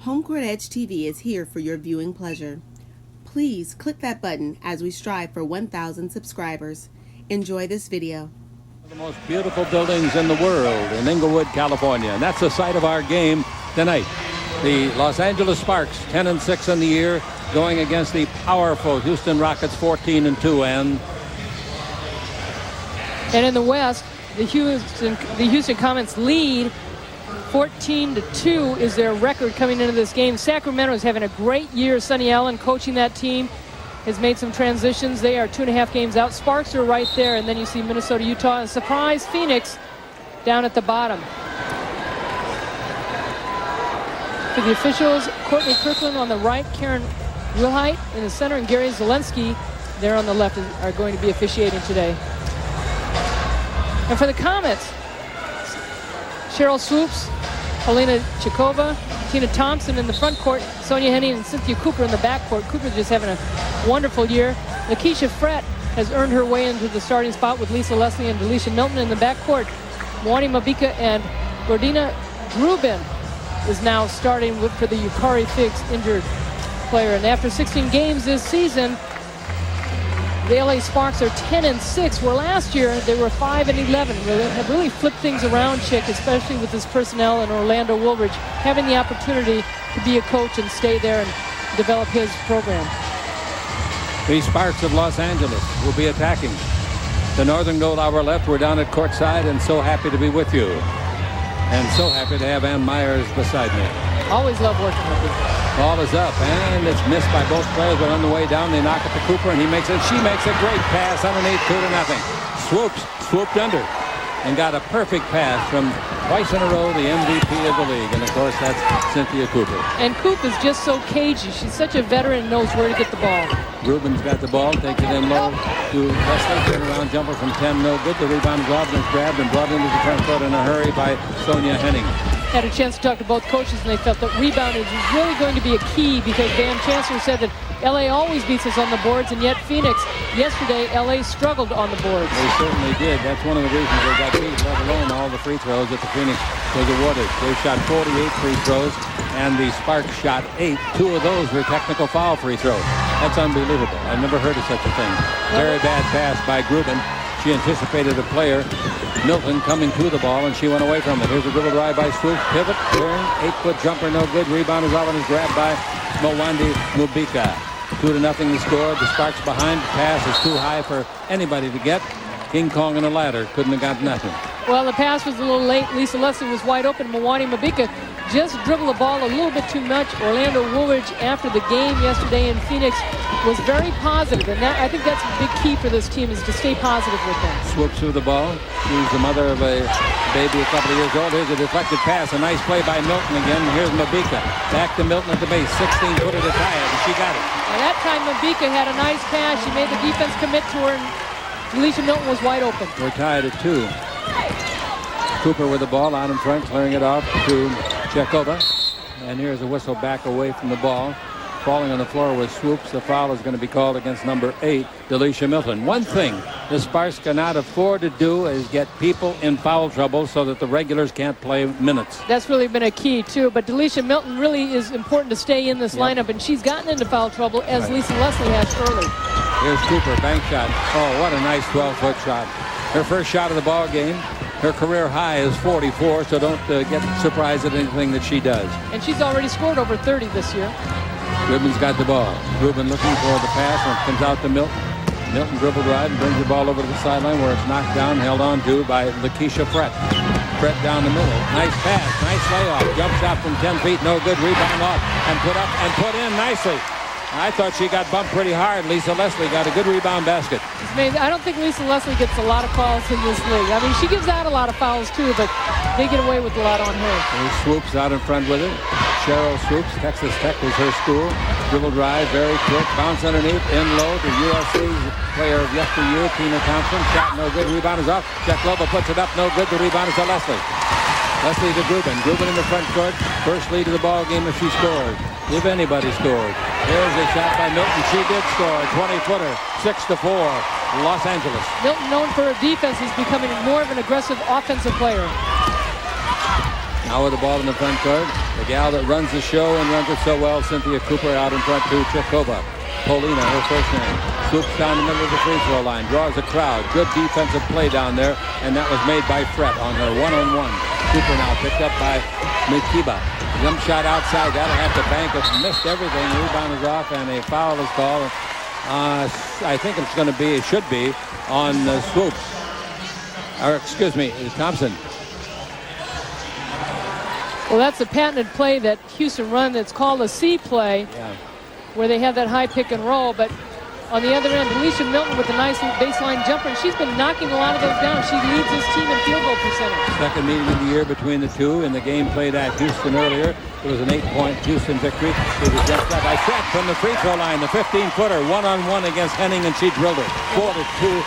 HomeCourtEdge TV is here for your viewing pleasure. Please click that button as we strive for 1,000 subscribers. Enjoy this video. One of the most beautiful buildings in the world in Inglewood, California, and that's the site of our game tonight. The Los Angeles Sparks, 10-6 in the year, going against the powerful Houston Rockets, 14-2, and in the West, the Houston Comets lead 14-2 is their record coming into this game. Sacramento is having a great year. Sonny Allen coaching that team has made some transitions. They are 2.5 games out. Sparks are right there, and then you see Minnesota, Utah, and surprise Phoenix down at the bottom. For the officials, Courtney Kirkland on the right, Karen Wilhite in the center, and Gary Zelensky there on the left are going to be officiating today. And for the Comets, Sheryl Swoopes, Helena Chikova, Tina Thompson in the front court, Sonia Henning and Cynthia Cooper in the back court. Cooper just having a wonderful year. Lakeisha Frett has earned her way into the starting spot with Lisa Leslie and Delisha Milton in the back court. Mwani Mabika and Gordina Grubin is now starting for the Yukari Figs injured player. And after 16 games this season, the LA Sparks are 10-6, where last year they were 5-11. They have really flipped things around, Chick, especially with this personnel and Orlando Woolridge having the opportunity to be a coach and stay there and develop his program. The Sparks of Los Angeles will be attacking. The Northern Goal Hour left. We're down at courtside and so happy to be with you. And so happy to have Ann Myers beside me. Always love working with you. Ball is up, and it's missed by both players, but on the way down, they knock it to Cooper, and he makes it. She makes a great pass underneath, 2-0. Swoopes swooped under and got a perfect pass from twice in a row the MVP of the league, and of course that's Cynthia Cooper. And Coop is just so cagey. She's such a veteran and knows where to get the ball. Rubin's got the ball, takes it in low to Leslie, turnaround jumper from 10, no good. The rebound is off and it's grabbed and brought into the front court in a hurry by Sonia Henning. Had a chance to talk to both coaches, and they felt that rebounding is really going to be a key because Dan Chancellor said that LA always beats us on the boards, and yet Phoenix, yesterday, LA struggled on the boards. They certainly did. That's one of the reasons they got beat, let alone all the free throws that the Phoenix was awarded. They shot 48 free throws, and the Sparks shot 8. 2 of those were technical foul free throws. That's unbelievable. I've never heard of such a thing. Very bad pass by Grubin. She anticipated a player, Milton, coming to the ball, and she went away from it. Here's a dribble drive by Swoopes. Pivot, turn, 8-foot jumper, no good. Rebound is off and is grabbed by Mwani Mabika. 2-0 the score. The Sparks behind. The pass is too high for anybody to get. King Kong and a ladder couldn't have got nothing. Well, the pass was a little late. Lisa Leslie was wide open. Mwani Mabika just dribbled the ball a little bit too much. Orlando Woolridge, after the game yesterday in Phoenix, was very positive, and I think that's a big key for this team is to stay positive with them. Swoopes through the ball. She's the mother of a baby a couple of years old. Here's a deflected pass. A nice play by Milton again. Here's Mabika. Back to Milton at the base. 16-footer to tie it, and she got it. And that time Mabika had a nice pass. She made the defense commit to her, and Delisha Milton was wide open. We're tied at 2. Cooper with the ball out in front, clearing it off to Chekova. And here's a whistle back away from the ball. Falling on the floor with Swoopes. The foul is going to be called against number 8, Delisha Milton. One thing the Sparks cannot afford to do is get people in foul trouble so that the regulars can't play minutes. That's really been a key, too. But Delisha Milton really is important to stay in this lineup, and she's gotten into foul trouble, as Lisa Leslie has early. Here's Cooper, bank shot. Oh, what a nice 12-foot shot. Her first shot of the ball game. Her career high is 44, so don't get surprised at anything that she does. And she's already scored over 30 this year. Rubin's got the ball. Rubin looking for the pass, and it comes out to Milton. Milton dribble drive and brings the ball over to the sideline where it's knocked down, held on to by Lakeisha Frett. Frett down the middle. Nice pass, nice layoff. Jump shot from 10 feet, no good. Rebound off and put in nicely. I thought she got bumped pretty hard. Lisa Leslie got a good rebound basket. I don't think Lisa Leslie gets a lot of calls in this league. I mean, she gives out a lot of fouls too, but they get away with a lot on her. There's Swoopes out in front with it. Sheryl Swoopes, Texas Tech was her school. Dribble drive, very quick. Bounce underneath, in low to USC's player of yesteryear, Tina Thompson. Shot no good. Rebound is off. Chekova puts it up, no good. The rebound is to Leslie. Leslie to Grubin. Grubin in the front court. First lead of the ball game if she scored. If anybody scored. There's a shot by Milton. She did score. 20-footer. 6-4. Los Angeles. Milton, known for her defense, is becoming more of an aggressive offensive player. Now with the ball in the front court. The gal that runs the show and runs it so well, Cynthia Cooper, out in front to Chikova. Polina, her first name. Swoops down the middle of the free throw line, draws a crowd. Good defensive play down there, and that was made by Fret on her one-on-one. Cooper now picked up by Mikiba. Jump shot outside. That'll have to bank it. Missed everything. Rebound is off, and a foul is called. I think it's going to be, it should be, on Swoopes. Or, excuse me, Thompson. Well, that's a patented play that Houston run that's called a C play, where they have that high pick and roll. But on the other end, Delisha Milton with a nice baseline jumper, and she's been knocking a lot of those down. She leads this team in field goal percentage. Second meeting of the year between the two. In the game played at Houston earlier, it was an 8-point Houston victory. It was just up by Fret from the free throw line, the 15-footer, one-on-one against Henning, and she drilled it. 4-2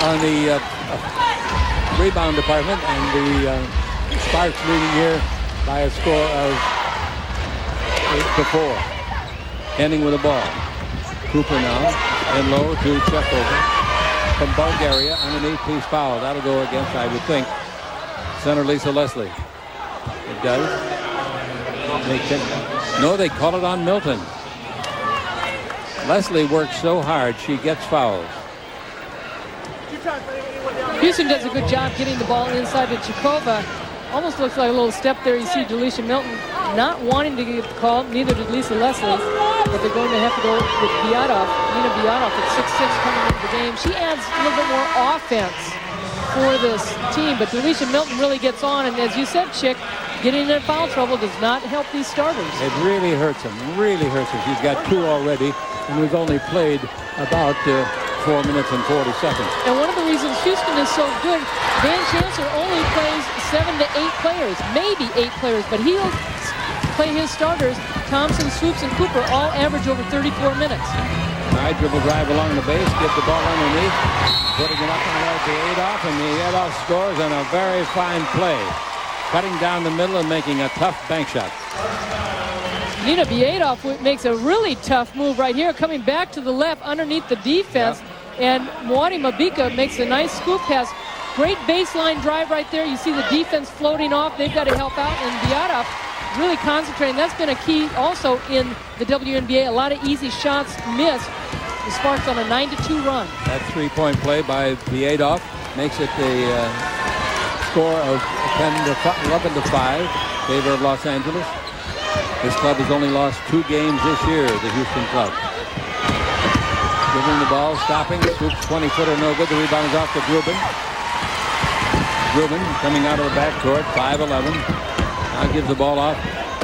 on the rebound department, and the Sparks leading here by a score of 8-4. Henning with the ball. Cooper now, and low to Chekova from Bulgaria, underneath piece foul. That'll go against, I would think, center Lisa Leslie. It does. No, they call it on Milton. Leslie works so hard, she gets fouls. Houston does a good job getting the ball inside to Chekova. Almost looks like a little step there. You see Delisha Milton not wanting to get called, neither did Lisa Leslie, but they're going to have to go with Biatov. Nina Biatov at 6'6" coming into the game. She adds a little bit more offense for this team, but Delisha Milton really gets on, and as you said, Chick, getting in foul trouble does not help these starters. It really hurts them, really hurts them. She's got 2 already, and we've only played about 4 minutes and 40 seconds. And one of the reasons Houston is so good, Van Chancellor only plays 7 to 8 players, maybe 8 players, but he'll play his starters. Thompson, Swoopes, and Cooper all average over 34 minutes. All right, dribble drive along the base, get the ball underneath, putting it up on the Adolf, and the Adolf scores on a very fine play. Cutting down the middle and making a tough bank shot. Nina Biatov makes a really tough move right here, coming back to the left underneath the defense. And Mwadi Mabika makes a nice scoop pass. Great baseline drive right there. You see the defense floating off. They've got to help out. And Biatov really concentrating. That's been a key also in the WNBA. A lot of easy shots missed. The Sparks on a 9-2 run. That 3-point play by Biatov makes it a score of 11-5 favor of Los Angeles. This club has only lost 2 games this year, the Houston club. Giving the ball, stopping. Swoopes 20-footer, no good. The rebound is off to Grubin. Grubin coming out of the backcourt, 5'11". Now gives the ball off,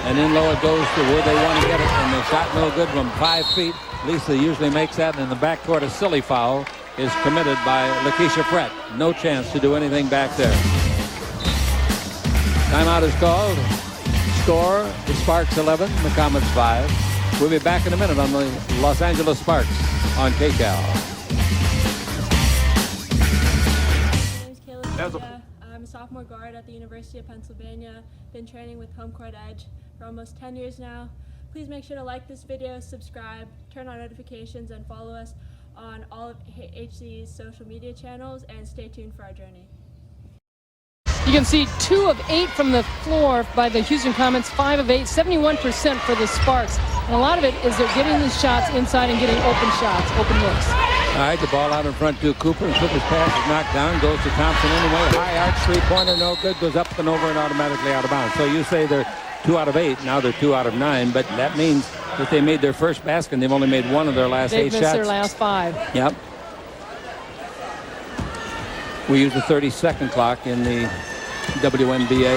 and in low it goes to where they want to get it, and the shot no good from 5 feet. Lisa usually makes that, and in the backcourt a silly foul is committed by Lakeisha Fret. No chance to do anything back there. Timeout is called. Score, the Sparks 11, the Comets 5. We'll be back in a minute on the Los Angeles Sparks on KCAL. My name is Delisha. I'm a sophomore guard at the University of Pennsylvania. Been training with HomeCourtEdge for almost 10 years now. Please make sure to like this video, subscribe, turn on notifications, and follow us on all of HC's social media channels, and stay tuned for our journey. You can see 2 of 8 from the floor by the Houston Comets, 5 of 8, 71% for the Sparks. And a lot of it is they're getting the shots inside and getting open shots, open looks. All right, the ball out in front to Cooper, and Cooper's pass is knocked down, goes to Thompson anyway. High arch three-pointer, no good, goes up and over and automatically out of bounds. So you say they're 2 out of 8, now they're 2 out of 9, but that means that they made their first basket and they've only made 1 of their last 8 shots. They've missed their last 5. Yep. We use the 30-second clock in the WNBA.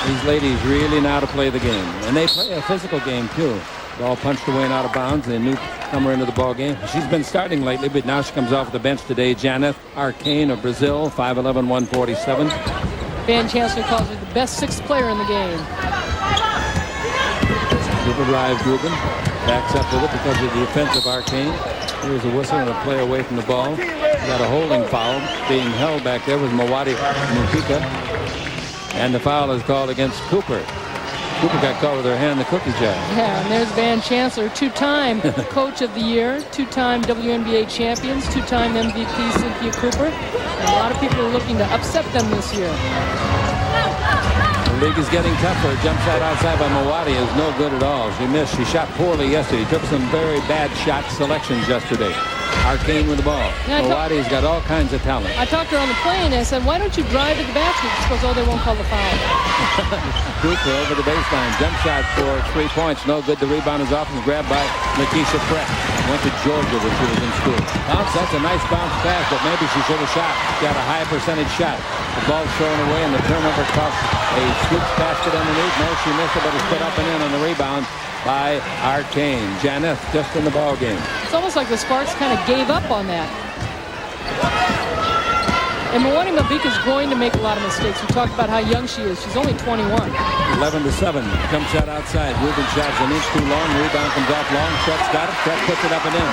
These ladies really know how to play the game, and they play a physical game too. Ball punched away and out of bounds, and a newcomer into the ball game. She's been starting lately, but now she comes off the bench today. Janeth Arcane of Brazil, 5'11", 147. Van Chancellor calls her the best 6th player in the game. Dribble drive, Grubin backs up with it because of the offensive Arcane. Here's a whistle and a play away from the ball. Got a holding foul being held back there with Mwadi Mabika. And the foul is called against Cooper. Cooper got caught with her hand in the cookie jar. Yeah, and there's Van Chancellor, 2-time Coach of the Year, 2-time WNBA champions, 2-time MVP Cynthia Cooper. And a lot of people are looking to upset them this year. The league is getting tougher. Jump shot outside by Mawadi is no good at all. She missed. She shot poorly yesterday. Took some very bad shot selections yesterday. Arcane with the ball. Yeah, Mawadi's got all kinds of talent. I talked to her on the plane and I said, why don't you drive to the basket? She goes, oh, they won't call the foul. Cooper over the baseline. Jump shot for 3 points. No good. The rebound is off and grabbed by Lakeisha Brett. Went to Georgia when she was in school. That's a nice bounce pass, but maybe she should have shot. Got a high percentage shot. The ball's thrown away and the turnover cost a Swoopes basket underneath. No, she missed it, but it's put up and in on the rebound by Arcane. Janeth just in the ball game. It's almost like the Sparks kind of gave up on that. And Mawadi Mabika is going to make a lot of mistakes. We talked about how young she is. She's only 21. 11-7. Jump shot outside. Ruben shot's an inch too long. Rebound comes off long. Chet's got it. Chet puts it up and in.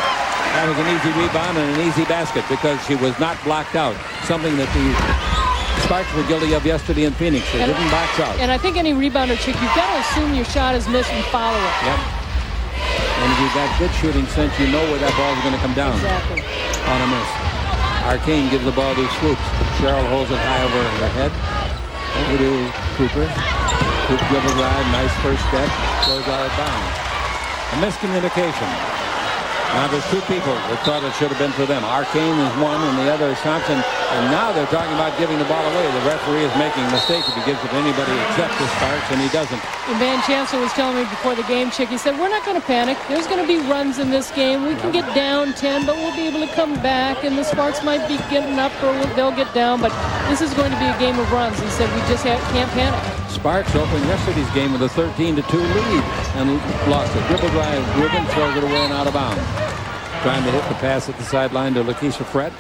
That was an easy rebound and an easy basket because she was not blocked out. Something that the Sparks were guilty of yesterday in Phoenix. They didn't box out. And I think any rebounder, Chick, you've got to assume your shot is missed and follow it. Yep. And if you've got good shooting sense, you know where that ball is going to come down. Exactly. On a miss. Arcane gives the ball to Swoopes. Sheryl holds it high over her head. Over to Cooper. Cooper dribble ride. Nice first step. Goes out of bounds. A miscommunication. Now there's two people that thought it should have been for them. Arcane is one and the other is Thompson. And now they're talking about giving the ball away. The referee is making a mistake if he gives it to anybody except the Sparks, and he doesn't. And Van Chancellor was telling me before the game, Chick, he said, we're not going to panic. There's going to be runs in this game. We can get down 10, but we'll be able to come back, and the Sparks might be getting up or they'll get down, but this is going to be a game of runs. He said, we just can't panic. Sparks opened yesterday's game with a 13-2 lead and lost it. Dribble drive. Ruben throws it away and out of bounds. Trying to hit the pass at the sideline to Lakeisha Fred.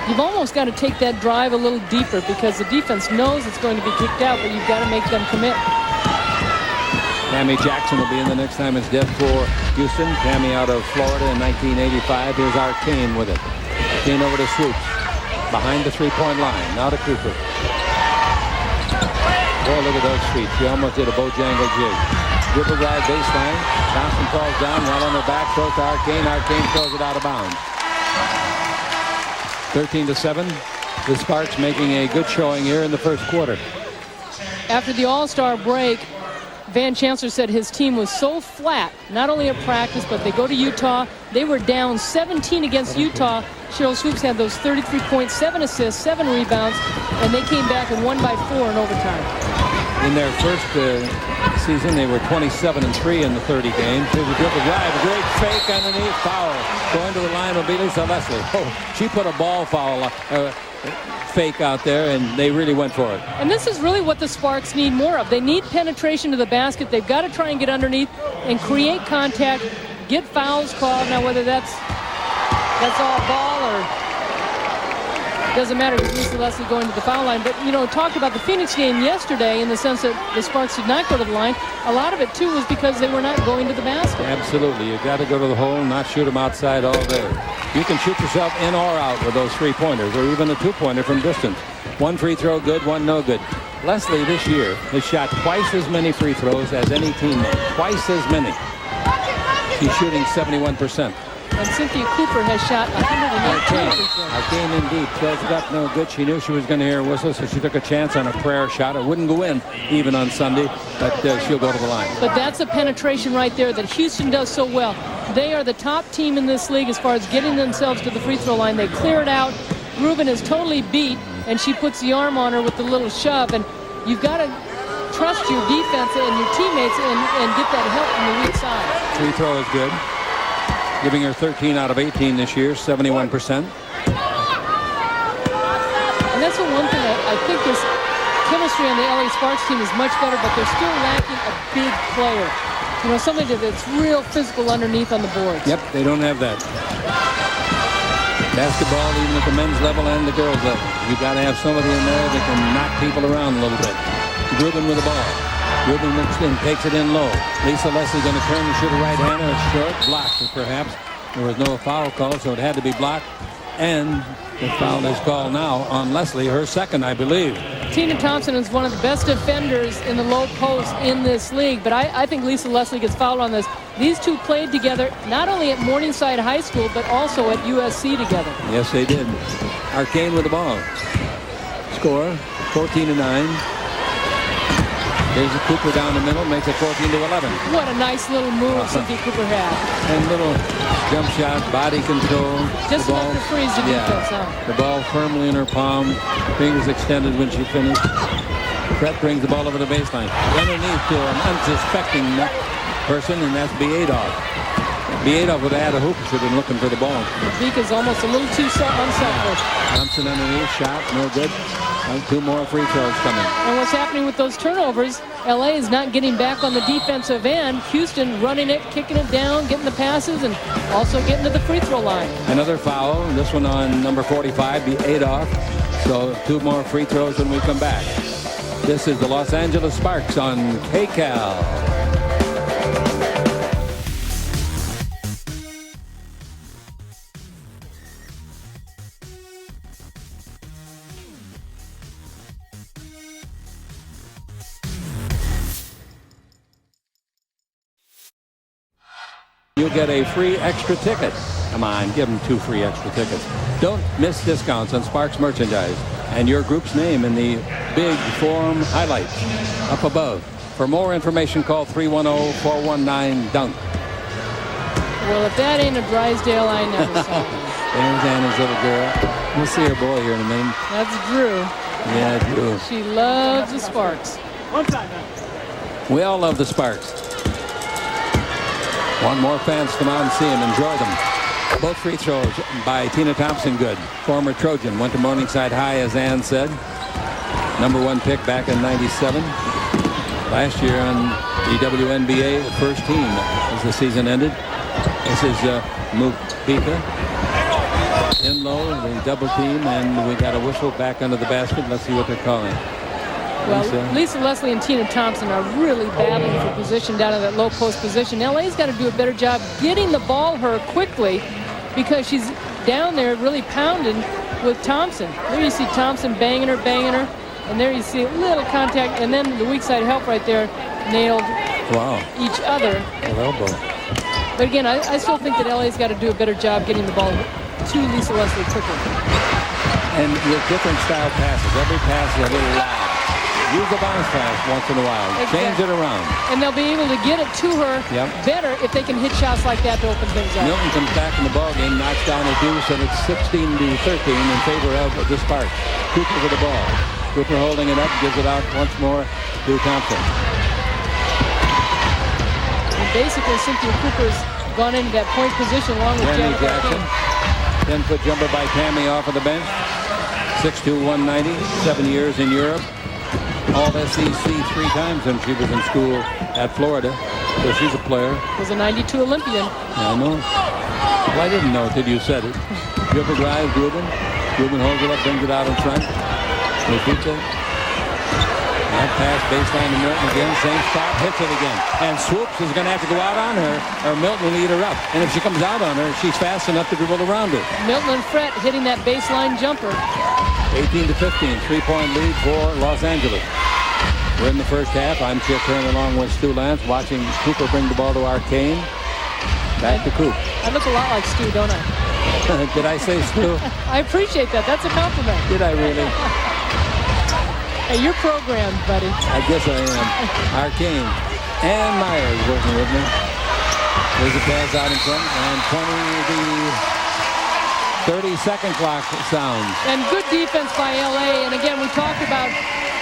You've almost got to take that drive a little deeper because the defense knows it's going to be kicked out, but you've got to make them commit. Tammy Jackson will be in the next time it's dead for Houston. Tammy out of Florida in 1985. Here's Arcane with it. Arcane over to Swoopes. Behind the three-point line. Now to Cooper. Oh, look at those feet. She almost did a Bojangle jig. Dribble drive baseline. Thompson falls down. Well on her back. Throws to Arcane. Arcane throws it out of bounds. 13-7. The Sparks making a good showing here in the first quarter. After the All-Star break, Van Chancellor said his team was so flat, not only at practice, but they go to Utah. They were down 17 against Utah. Sheryl Swoopes had those 33 points, 7 assists, 7 rebounds, and they came back and won by 4 in overtime. In their first season, they were 27-3 in the 30 games. Here's a dribble drive, a great fake underneath, foul. Going to the line will be Delisha. Oh, she put a ball foul fake out there, and they really went for it. And this is really what the Sparks need more of. They need penetration to the basket. They've got to try and get underneath and create contact, get fouls called. Now, whether that's all ball or doesn't matter because Lisa Leslie going to the foul line. But, you know, talked about the Phoenix game yesterday in the sense that the Sparks did not go to the line. A lot of it, too, was because they were not going to the basket. Absolutely. You've got to go to the hole and not shoot them outside all day. You can shoot yourself in or out with those three-pointers or even a two-pointer from distance. One free throw good, one no good. Leslie this year has shot twice as many free throws as any teammate. Twice as many. She's shooting 71%. And Cynthia Cooper has shot 118 free throws. Arcane indeed. Throws it up, no good. She knew she was going to hear a whistle, so she took a chance on a prayer shot. It wouldn't go in even on Sunday, but she'll go to the line. But that's a penetration right there that Houston does so well. They are the top team in this league as far as getting themselves to the free throw line. They clear it out. Ruben is totally beat, and she puts the arm on her with the little shove. And you've got to trust your defense and your teammates and get that help from the weak side. Free throw is good. Giving her 13 out of 18 this year, 71%. And that's the one thing I think this chemistry on the LA Sparks team is much better, but they're still lacking a big player. You know, somebody that's real physical underneath on the boards. Yep, they don't have that. Basketball, even at the men's level and the girls' level. You've got to have somebody in there that can knock people around a little bit. Ruben with the ball. Ruben looks in, takes it in low. Lisa Leslie going to turn and shoot a right-hander. It's short, blocked perhaps. There was no foul call, so it had to be blocked. And the foul is called now on Leslie, her second, I believe. Tina Thompson is one of the best defenders in the low post in this league, but I think Lisa Leslie gets fouled on this. These two played together not only at Morningside High School, but also at USC together. Yes, they did. Arcane with the ball. score, 14-9. Here's a Cooper down the middle, makes it 14-11. What a nice little move Cynthia Cooper had. And little jump shot, body control. Just enough to freeze the defense, huh? The ball firmly in her palm, fingers extended when she finished. Brett brings the ball over the baseline. Underneath to an unsuspecting person, and that's Beadoff. Beadoff would have had a hoop if she'd been looking for the ball. Beak is almost a little too unselfish. Thompson underneath, shot, no good. And 2 more free throws coming. And what's happening with those turnovers, LA is not getting back on the defensive end. Houston running it, kicking it down, getting the passes, and also getting to the free throw line. Another foul, this one on number 45, Beadoff. So 2 more free throws when we come back. This is the Los Angeles Sparks on KCAL. You get a free extra ticket. Come on, give them 2 free extra tickets. Don't miss discounts on Sparks merchandise and your group's name in the big forum highlights up above. For more information, call 310-419-DUNK. Well, if that ain't a Drysdale, I never saw it. There's Anna's little girl. We'll see her boy here in a minute. That's Drew. Yeah, Drew. She loves the Sparks. We all love the Sparks. Want more fans to come out and see them. Enjoy them. Both free throws by Tina Thompson good. Former Trojan. Went to Morningside High, as Ann said. Number 1 pick back in '97. Last year on the WNBA first team as the season ended. This is Mupika. In low, the double team, and we got a whistle back under the basket. Let's see what they're calling. Well, Lisa Leslie and Tina Thompson are really battling for position down in that low post position. LA's got to do a better job getting the ball her quickly because she's down there really pounding with Thompson. There you see Thompson banging her, and there you see a little contact, and then the weak side help right there nailed each other. Elbow. But again, I still think that LA's got to do a better job getting the ball to Lisa Leslie quickly. And with different style passes, every pass is a little loud. Use the bounce pass once in a while. Exactly. Change it around. And they'll be able to get it to her better if they can hit shots like that to open things up. Milton comes back in the ballgame, knocks down a deuce, and it's 16-13 in favor of the Sparks. Cooper with the ball. Cooper holding it up, gives it out once more to Thompson. And basically, Cynthia Cooper's gone into that point position along with Janet Jackson. 10-foot jumper by Tammy off of the bench. 6'2", 190, 7 years in Europe. All SEC 3 times when she was in school at Florida. So she's a player. Was a 92 Olympian. I know. Well, I didn't know it till you said it. Dribble drive, Rubin. Rubin holds it up, brings it out in front. Mupika. That pass baseline to Milton again. Same spot, hits it again. And Swoopes is going to have to go out on her, or Milton will eat her up. And if she comes out on her, she's fast enough to dribble around her. Milton and Fret hitting that baseline jumper. 18-15, 3-point lead for Los Angeles. We're in the first half. I'm Chick Hearn along with Stu Lance, watching Cooper bring the ball to Arcane. Back to Coop. I look a lot like Stu, don't I? Did I say Stu? I appreciate that. That's a compliment. Did I really? Hey, you're programmed, buddy. I guess I am. Arcane. And Myers working with me. There's a pass out in front, and 30-second clock sounds. And good defense by LA. And again, we talked about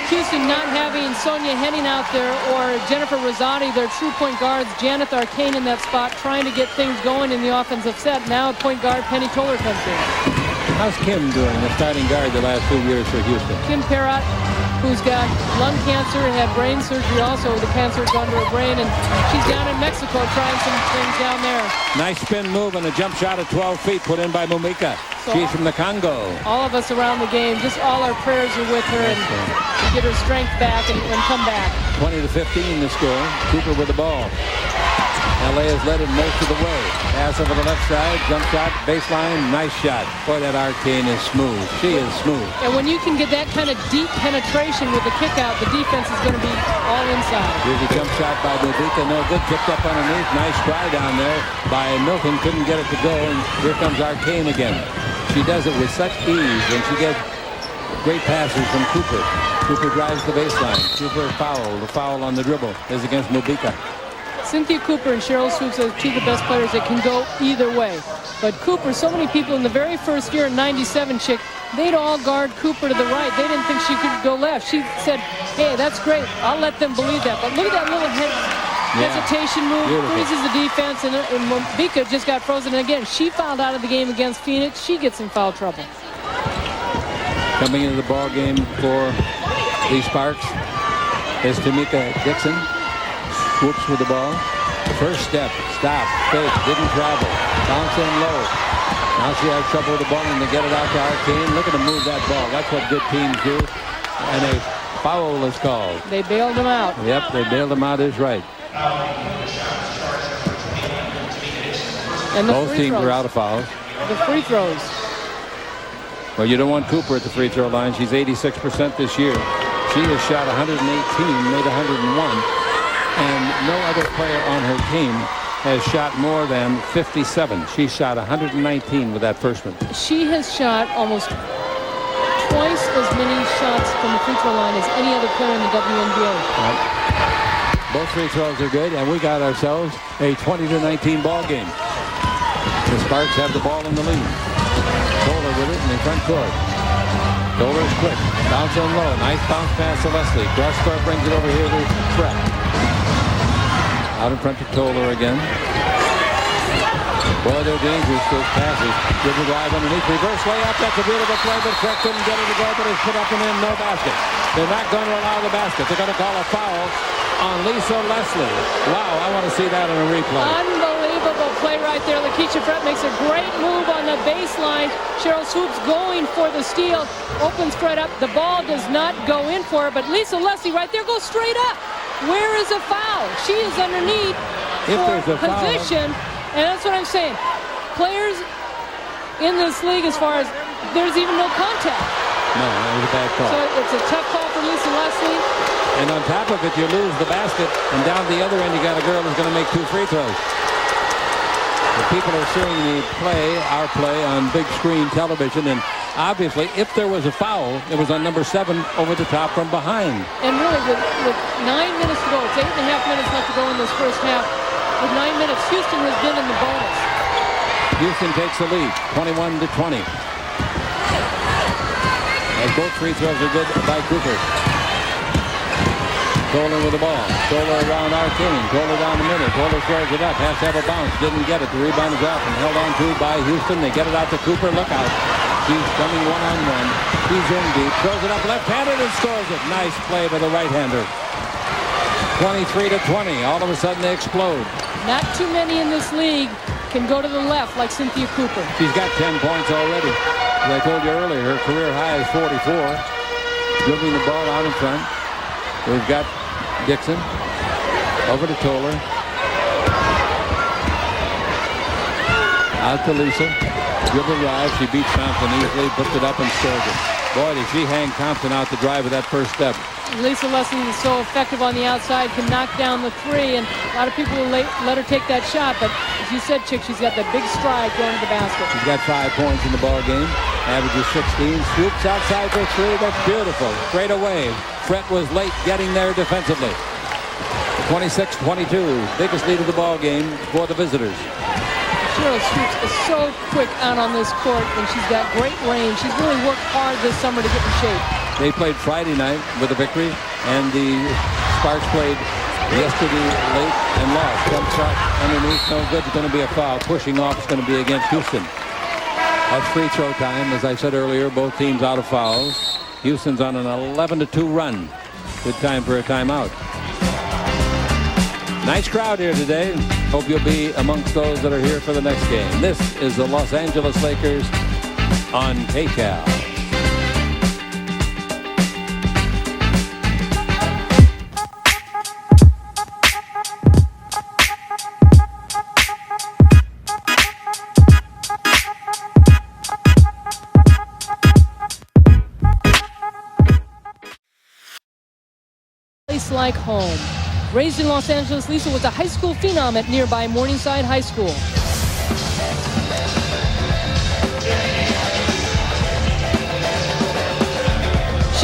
Houston not having Sonia Henning out there or Jennifer Rosati, their true point guards. Janeth Arcane in that spot, trying to get things going in the offensive set. Now point guard Penny Toller comes in. How's Kim doing, the starting guard the last 2 years for Houston? Kim Perrott, who's got lung cancer and had brain surgery also. The cancer's gone to her brain, and she's down in Mexico trying some things down there. Nice spin move and a jump shot at 12 feet put in by Mumika. So she's from the Congo. All of us around the game, just all our prayers are with her and to get her strength back and come back. 20-15 the score. Cooper with the ball. LA has led it most of the way. Pass over the left side, jump shot, baseline, nice shot. Boy, that Arcane is smooth. She is smooth. And when you can get that kind of deep penetration with the kick out, the defense is going to be all inside. Here's a jump shot by Mubika. No good. Picked up underneath. Nice try down there by Milton. Couldn't get it to go. And here comes Arcane again. She does it with such ease. And she gets Great passes from Cooper. Cooper drives the baseline. Cooper foul. The foul on the dribble is against Mubika. Cynthia Cooper and Sheryl Swoopes are two of the best players that can go either way. But Cooper, so many people in the very first year in 97, Chick, they'd all guard Cooper to the right. They didn't think she could go left. She said, hey, that's great. I'll let them believe that. But look at that little hesitation move. Beautiful. Freezes the defense, and Mubika just got frozen. And again, she fouled out of the game against Phoenix. She gets in foul trouble. Coming into the ball game for the Sparks is Tamika Dixon. Swoops with the ball. First step, stop, fake, didn't travel. Thompson low. Now she has trouble with the ball and they get it out to Arcane. Look at them move that ball. That's what good teams do. And a foul is called. They bailed him out. Yep, they bailed him out is right. And both teams are out of fouls. The free throws. Well, you don't want Cooper at the free throw line. She's 86% this year. She has shot 118, made 101. And no other player on her team has shot more than 57. She shot 119 with that first one. She has shot almost twice as many shots from the free throw line as any other player in the WNBA. Right. Both free throws are good, and we got ourselves a 20-19 ball game. The Sparks have the ball in the lead. Kohler with it in the front court. Kohler is quick. Bounce on low. Nice bounce pass to Leslie. Cross court brings it over here to Brett. Out in front to Kohler again. Boy, they're dangerous, those passes. Dribble drive underneath. Reverse layup. That's a beautiful play, but Brett couldn't get it to go, but it's put up and in. No basket. They're not going to allow the basket. They're going to call a foul on Lisa Leslie. Wow, I want to see that in a replay. Unbelievable play right there. Lakeisha Brett makes a great move on the baseline. Sheryl Swoopes going for the steal. Opens Brett up. The ball does not go in for her, but Lisa Leslie right there goes straight up. Where is a foul? She is underneath for position, and that's what I'm saying. Players in this league, as far as there's even no contact. No, it was a bad call. So it's a tough call for Lisa Leslie. And on top of it, you lose the basket, and down the other end, you got a girl who's going to make 2 free throws. The people are seeing the play, our play, on big screen television, and obviously, if there was a foul, it was on number 7 over the top from behind. And really, with 9 minutes to go, it's 8.5 minutes left to go in this first half. With 9 minutes, Houston has been in the bonus. Houston takes the lead, 21-20. As both free throws are good by Cooper. Kohler with the ball. Kohler around Arcane. Kohler down the middle. Kohler throws it up. Has to have a bounce. Didn't get it. The rebound is off and held on to by Houston. They get it out to Cooper. Look out. She's coming one-on-one. He's in deep. Throws it up left-handed and scores it. Nice play by the right-hander. 23-20. All of a sudden they explode. Not too many in this league can go to the left like Cynthia Cooper. She's got 10 points already. As I told you earlier, her career high is 44. Dribbling the ball out in front. We've got Dixon over to Kohler. Out to Lisa. Dribble drive. She beats Thompson easily, puts it up and scores it. Boy, did she hang Thompson out to drive with that first step. Lisa Leslie is so effective on the outside, can knock down the 3, and a lot of people will let her take that shot, but as you said, Chick, she's got that big stride going to the basket. She's got 5 points in the ball game. Averages 16. Swoops outside for 3. That's beautiful. Straight away. Fred was late getting there defensively. 26-22. Biggest lead of the ball game for the visitors. Sheryl Swoopes is so quick out on this court, and she's got great range. She's really worked hard this summer to get in shape. They played Friday night with a victory, and the Sparks played yesterday late and lost. Jump shot underneath, no good. It's going to be a foul. Pushing off is going to be against Houston. That's free throw time. As I said earlier, both teams out of fouls. Houston's on an 11-2 run. Good time for a timeout. Nice crowd here today. Hope you'll be amongst those that are here for the next game. This is the Los Angeles Lakers on KCAL. Like home. Raised in Los Angeles, Lisa was a high school phenom at nearby Morningside High School.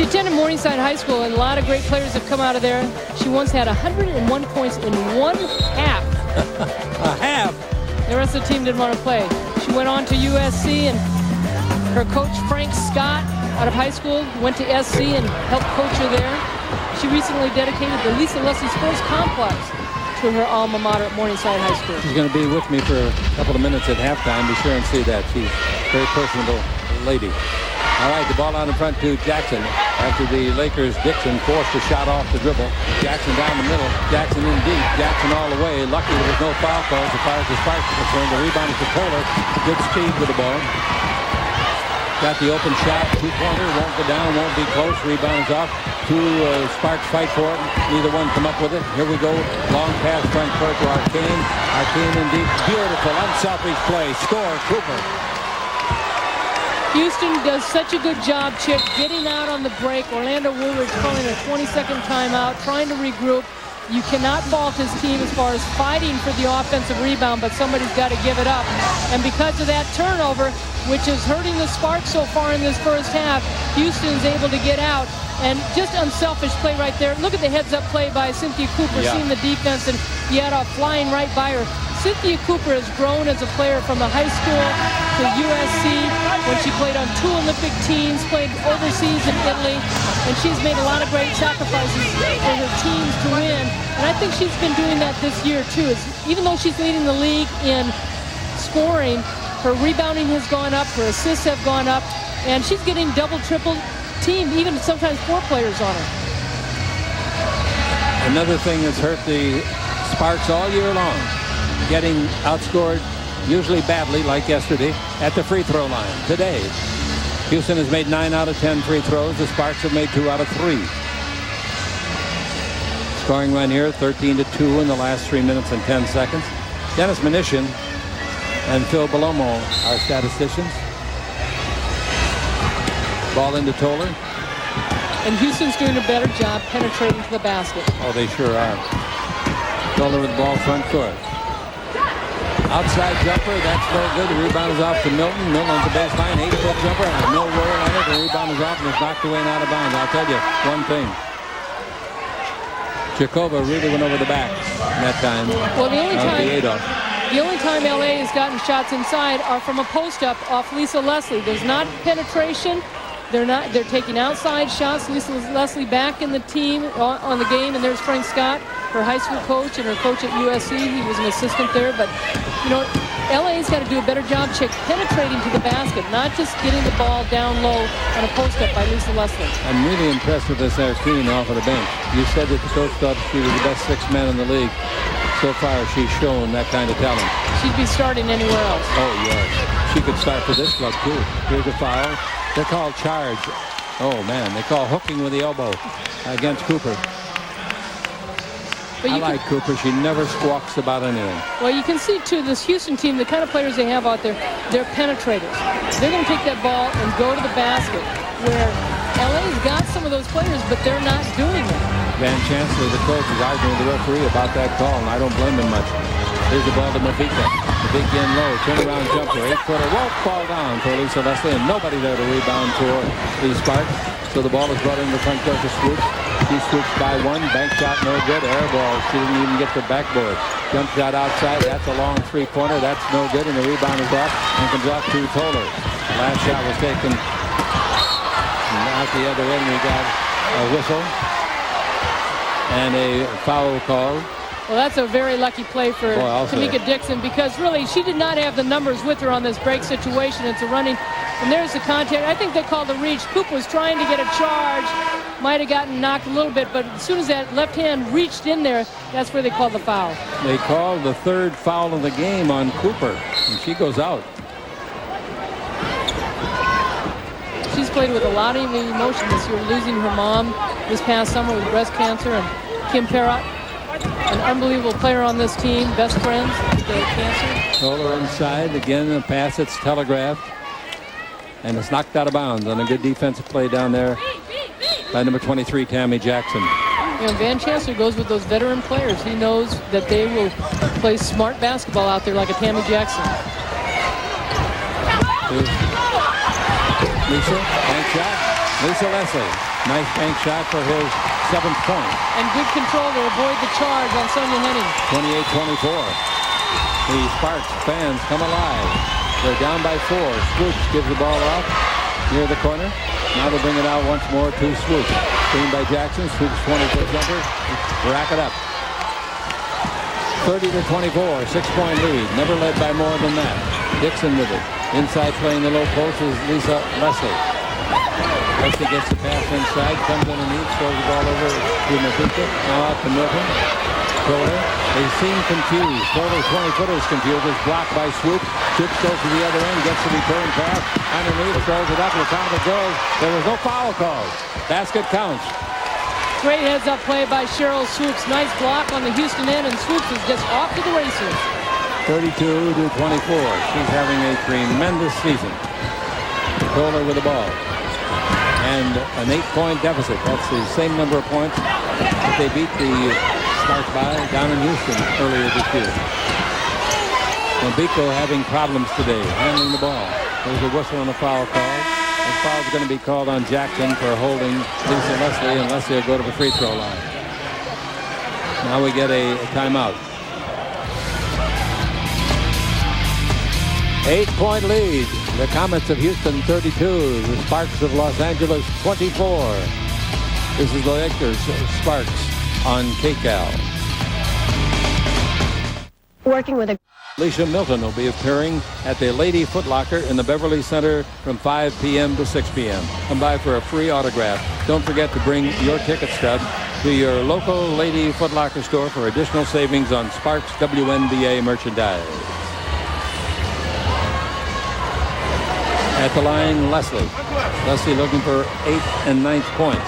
She attended Morningside High School, and a lot of great players have come out of there. She once had 101 points in one half. A half? The rest of the team didn't want to play. She went on to USC, and her coach, Frank Scott, out of high school, went to SC and helped coach her there. She recently dedicated the Lisa Leslie Sports Complex to her alma mater at Morningside High School. She's going to be with me for a couple of minutes at halftime. Be sure and see that. She's a very personable lady. All right, the ball out in front to Jackson. After the Lakers, Dixon forced a shot off the dribble. Jackson down the middle. Jackson in deep. Jackson all the way. Lucky there was no foul calls as far as the Sparks are concerned. The rebound is to Kohler. Good speed with the ball. Got the open shot. Two-pointer. Won't go down. Won't be close. Rebound is off. Two Sparks fight for it. Neither one come up with it. Here we go. Long pass front court to Arcane. Arcane in deep. Beautiful. Unselfish play. Score. Cooper. Houston does such a good job, Chick, getting out on the break. Orlando Woolridge calling a 20-second timeout, trying to regroup. You cannot fault his team as far as fighting for the offensive rebound, but somebody's got to give it up. And because of that turnover, which is hurting the Sparks so far in this first half, Houston's able to get out. And just unselfish play right there. Look at the heads-up play by Cynthia Cooper, seeing the defense, and Yetta flying right by her. Cynthia Cooper has grown as a player from the high school to USC when she played on 2 Olympic teams, played overseas in Italy, and she's made a lot of great sacrifices for her teams to win. And I think she's been doing that this year, too. Even though she's leading the league in scoring, her rebounding has gone up, her assists have gone up, and she's getting double, triple team, even sometimes 4 players on her. Another thing that's hurt the Sparks all year long, getting outscored usually badly like yesterday at the free throw line. Today, Houston has made 9 out of 10 free throws. The Sparks have made 2 out of 3. Scoring run here, 13-2 in the last 3 minutes and 10 seconds. Dennis Mnuchin and Phil Belomo are statisticians. Ball into Toller. And Houston's doing a better job penetrating to the basket. Oh, they sure are. Toller with the ball front court. Outside jumper, that's no good. The rebound is off to Milton. Milton on the baseline, 8-foot jumper, and no roll on it. The rebound is off and it's knocked away and out of bounds. I'll tell you one thing. Jakova really went over the back that time. Well, the only time LA has gotten shots inside are from a post-up off Lisa Leslie. There's not penetration. They're taking outside shots. Lisa Leslie back in the team on the game, and there's Frank Scott, her high school coach, and her coach at USC. He was an assistant there, but you know, LA's got to do a better job, Chick, penetrating to the basket, not just getting the ball down low on a post-up by Lisa Leslie. I'm really impressed with this Arcane off of the bench. You said that the coach thought she was the best 6th man in the league. So far, she's shown that kind of talent. She'd be starting anywhere else. Oh, yes. She could start for this club, too. Here's a foul. They're called charge. Oh, man. They call hooking with the elbow against Cooper. I like Cooper. She never squawks about anything. Well, you can see, too, this Houston team, the kind of players they have out there, they're penetrators. They're going to take that ball and go to the basket, where LA's got some of those players, but they're not doing it. Van Chancellor, the coach, is arguing with the referee about that call, and I don't blame him much. Here's the ball to Mavika. Mavika in low, turnaround jumper, 8-footer, won't fall down for Lisa Leslie, and nobody there to rebound for the Sparks. So the ball is brought in the front court to Swoopes. She swoops by 1, bank shot no good, air ball. She didn't even get the backboard. Jump shot outside, that's a long 3-pointer, that's no good, and the rebound is off and comes off to Toller. The last shot was taken, and out the other end we got a whistle and a foul call. Well, that's a very lucky play for Tamika Dixon, because really she did not have the numbers with her on this break situation. It's a running, and there's the contact. I think they called the reach. Cooper was trying to get a charge, might have gotten knocked a little bit, but as soon as that left hand reached in there, that's where they called the foul. They called the 3rd foul of the game on Cooper, and she goes out. She's played with a lot of emotion this year, losing her mom this past summer with breast cancer, and Kim Perrott, an unbelievable player on this team, best friends with the cancer. Toller inside, again a pass that's telegraphed, and it's knocked out of bounds on a good defensive play down there by number 23, Tammy Jackson. You know, Van Chancellor goes with those veteran players. He knows that they will play smart basketball out there like a Tammy Jackson. Lisa, bank shot, Lisa Leslie. Nice bank shot for his 7th point. And good control to avoid the charge on Sonia Henning. 28-24. The Sparks fans come alive. They're down by 4. Swoopes gives the ball off near the corner. Now they bring it out once more to Swoopes. Screen by Jackson. Swoopes 20-foot jumper. Rack it up. 30-24. 6-point lead. Never led by more than that. Dixon with it. Inside playing the low post is Lisa Leslie. Leslie gets the pass inside, comes underneath, throws the ball over to Mabika. Now out to Milton. Kohler. They seem confused. Kohler 20-footers confused. It's blocked by Swoopes. Swoopes goes to the other end, gets the return pass. Underneath, throws it up. The count it goes. There was no foul called. Basket counts. Great heads-up play by Sheryl Swoopes. Nice block on the Houston end, and Swoopes is just off to the races. 32-24. She's having a tremendous season. Kohler with the ball. And an 8-point deficit. That's the same number of points that they beat the Sparks by down in Houston earlier this year. Mabiko having problems today, handling the ball. There's a whistle and a foul call. The foul's going to be called on Jackson for holding Lisa Leslie, and Leslie will go to the free throw line. Now we get a timeout. 8-point lead. The Comets of Houston 32. The Sparks of Los Angeles 24. This is the Lakers Sparks on KCAL. Working with a Delisha Milton will be appearing at the Lady Foot Locker in the Beverly Center from 5 p.m. to 6 p.m. Come by for a free autograph. Don't forget to bring your ticket stub to your local Lady Foot Locker store for additional savings on Sparks WNBA merchandise. At the line, Leslie. Leslie looking for 8th and 9th points.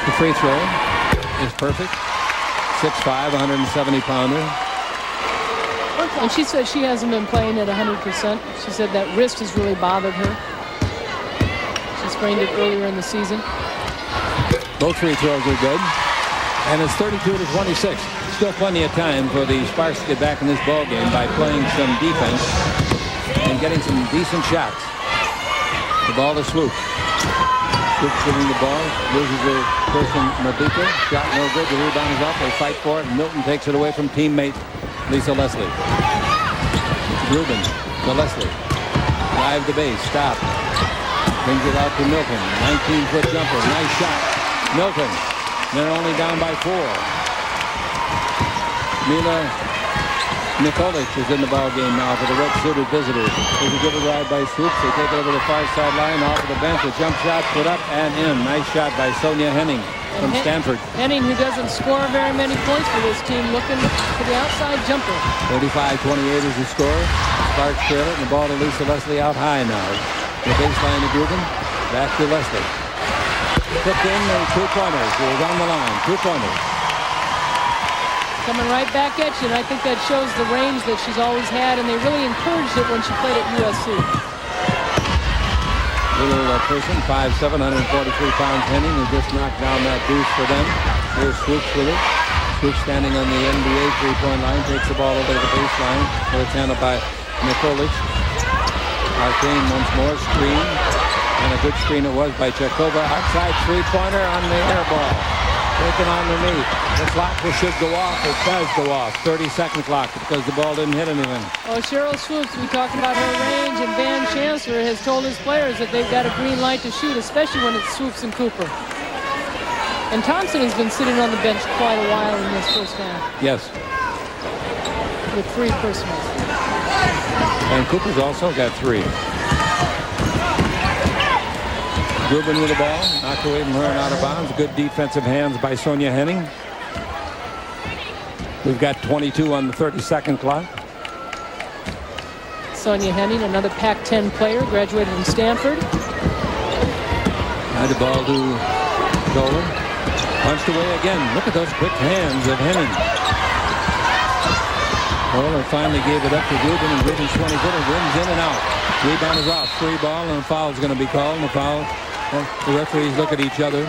The free throw is perfect. 6'5", 170-pounder. And she said she hasn't been playing at 100%. She said that wrist has really bothered her. She sprained it earlier in the season. Both free throws are good. And it's 32-26. Still plenty of time for the Sparks to get back in this ball game by playing some defense and getting some decent shots. The ball to Swoopes. Swoopes giving the ball, loses the person Mabika. Shot no good. The rebound is off. They fight for it. Milton takes it away from teammate Lisa Leslie. Rubin to Leslie. Drive the base. Stop. Brings it out to Milton. 19-foot jumper. Nice shot. Milton. They're only down by 4. Mila Nikolic is in the ball game now for the red-suited visitors. There's a good ride by Swoopes. They take it over the far sideline, off of the bench. A jump shot put up and in. Nice shot by Sonia Henning from Stanford. Henning, who doesn't score very many points for this team, looking for the outside jumper. 35-28 is the score. Sparks trail it, and the ball to Lisa Leslie out high now. The baseline to Rubin. Back to Leslie. Put in the 2-pointers. It was on the line. 2-pointers. Coming right back at you, and I think that shows the range that she's always had, and they really encouraged it when she played at USC. Little person, 5'7", 143 pounds, Henning, who just knocked down that deuce for them. Here's Swoopes with it. Swoopes standing on the NBA 3-point line, takes the ball over to the baseline, where it's handled by Nikolic. Arcane once more, screen, and a good screen it was by Chekova. Outside 3-pointer on the air ball. Taken underneath. The clock should go off. It does go off. 30-second clock because the ball didn't hit anything. Oh, Sheryl Swoopes, we talked about her range, and Van Chancellor has told his players that they've got a green light to shoot, especially when it's Swoopes and Cooper. And Thompson has been sitting on the bench quite a while in this first half. Yes. With 3 personals. And Cooper's also got 3. Rubin with the ball, knocked away from her and out of bounds. Good defensive hands by Sonia Henning. We've got 22 on the 30-second clock. Sonia Henning, another Pac-10 player, graduated from Stanford. Now the ball to Dolan. Punched away again. Look at those quick hands of Henning. Dolan finally gave it up to Rubin, and Rubin's 20-footer rims in and out. Rebound is off. Free ball, and a foul is going to be called. And the foul. The referees look at each other.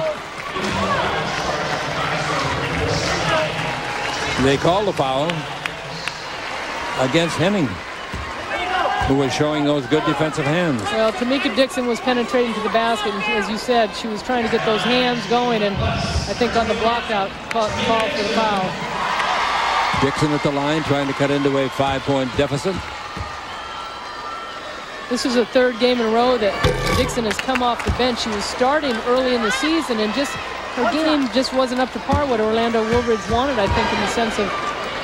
They call the foul against Henning. who was showing those good defensive hands. Well, Tamika Dixon was penetrating to the basket, and as you said, she was trying to get those hands going, and I think on the block out, called for the foul. Dixon at the line trying to cut into a 5-point deficit. This is the third game in a row that Dixon has come off the bench. She was starting early in the season, and just her game just wasn't up to par what Orlando Woolridge wanted, I think, in the sense of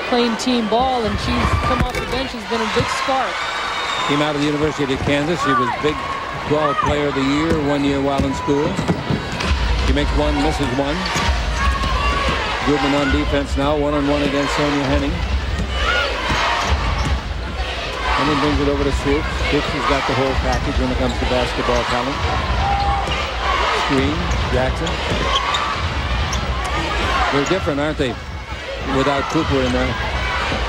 playing team ball, and she's come off the bench, has been a big spark. Came out of the University of Kansas. She was Big 12 Player of the Year 1 year while in school. She makes one, misses one. Goodman on defense now, 1-on-1 against Sonia Henning. Henning brings it over to Swoopes. Swoopes has got the whole package when it comes to basketball talent. Screen, Jackson. They're different, aren't they? Without Cooper in there.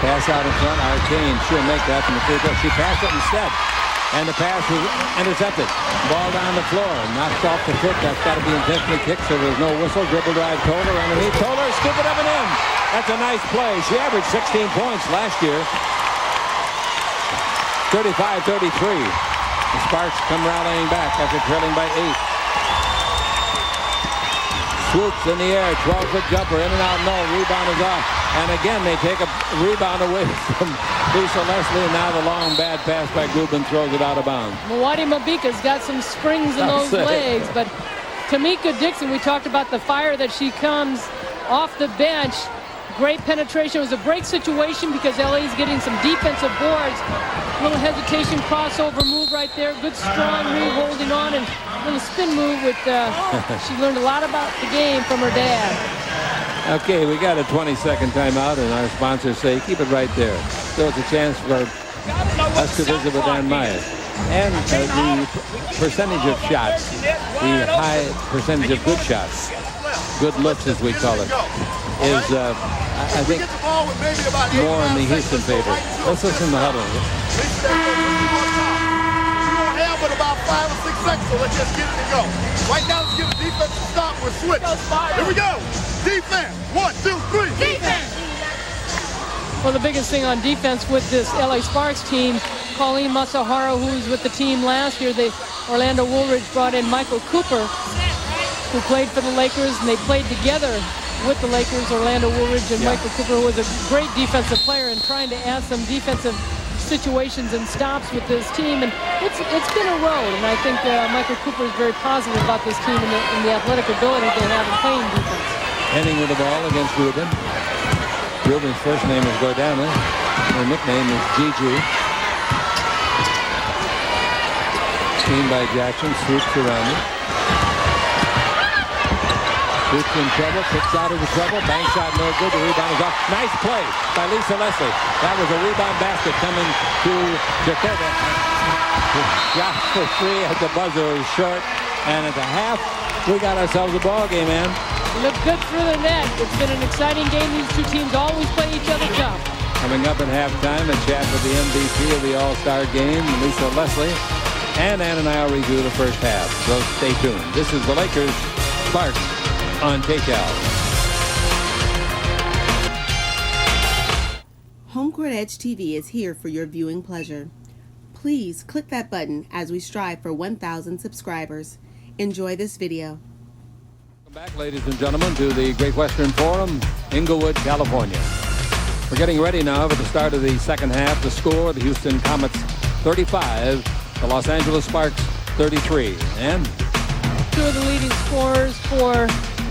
Pass out in front. Arcane. She'll make that from the free throw. She passed it instead. And the pass was intercepted. Ball down the floor. Knocked off the foot. That's got to be intentionally kicked, so there's no whistle. Dribble drive. Toller underneath. Toller, scoop it up and in. That's a nice play. She averaged 16 points last year. 35-33. The Sparks come rallying back after trailing by 8. Swoopes in the air, 12-foot jumper, in and out, no, rebound is off. And again, they take a rebound away from Lisa Leslie, and now the long bad pass by Grubin throws it out of bounds. Mwadi Mabika's got some springs in those legs, but Tamika Dixon, we talked about the fire that she comes off the bench. Great penetration. It was a break situation because LA's getting some defensive boards. Little hesitation, crossover move right there. Good strong move, holding on, and little spin move with, she learned a lot about the game from her dad. Okay, we got a 20-second timeout, and our sponsors say keep it right there. So it's a chance for us to visit with Ann Myers. And the percentage of shots, the high percentage of good shots, good looks as we call it, is, I think, more in the Houston favor. Let's listen to the huddle. But about 5 or 6 seconds, so let's just get it and go. Right now, let's get a defensive stop with switch. Here we go. Defense. 1, 2, 3. Defense. Well, the biggest thing on defense with this LA Sparks team, Colleen Masahara, who was with the team last year, Orlando Woolridge brought in Michael Cooper, who played for the Lakers, and they played together with the Lakers, Orlando Woolridge and Michael Cooper, who was a great defensive player, and trying to add some defensive situations and stops with this team, and it's been a road, and I think Michael Cooper is very positive about this team and the athletic ability they have in playing defense. Henning with the ball against Rubin. Rubin's first name is Gordana. Her nickname is Gigi. Seen by Jackson, Swoopes around it. Swoopes in trouble, kicks out of the trouble, banks out no good, the rebound is off. Nice play by Lisa Leslie. That was a rebound basket coming to Jakarta. Shot for 3 at the buzzer is short, and at the half, we got ourselves a ball game, man. Look good through the net. It's been an exciting game. These two teams always play each other tough. Coming up at halftime, a chat with the MVP of the All-Star game, Lisa Leslie, and Ann and I will review the first half, so stay tuned. This is the Lakers Sparks on Takeout. HomeCourtEdge TV is here for your viewing pleasure. Please click that button as we strive for 1,000 subscribers. Enjoy this video. Welcome back, ladies and gentlemen, to the Great Western Forum, Inglewood, California. We're getting ready now for the start of the second half. The score, the Houston Comets 35, the Los Angeles Sparks 33. And two of the leading scorers for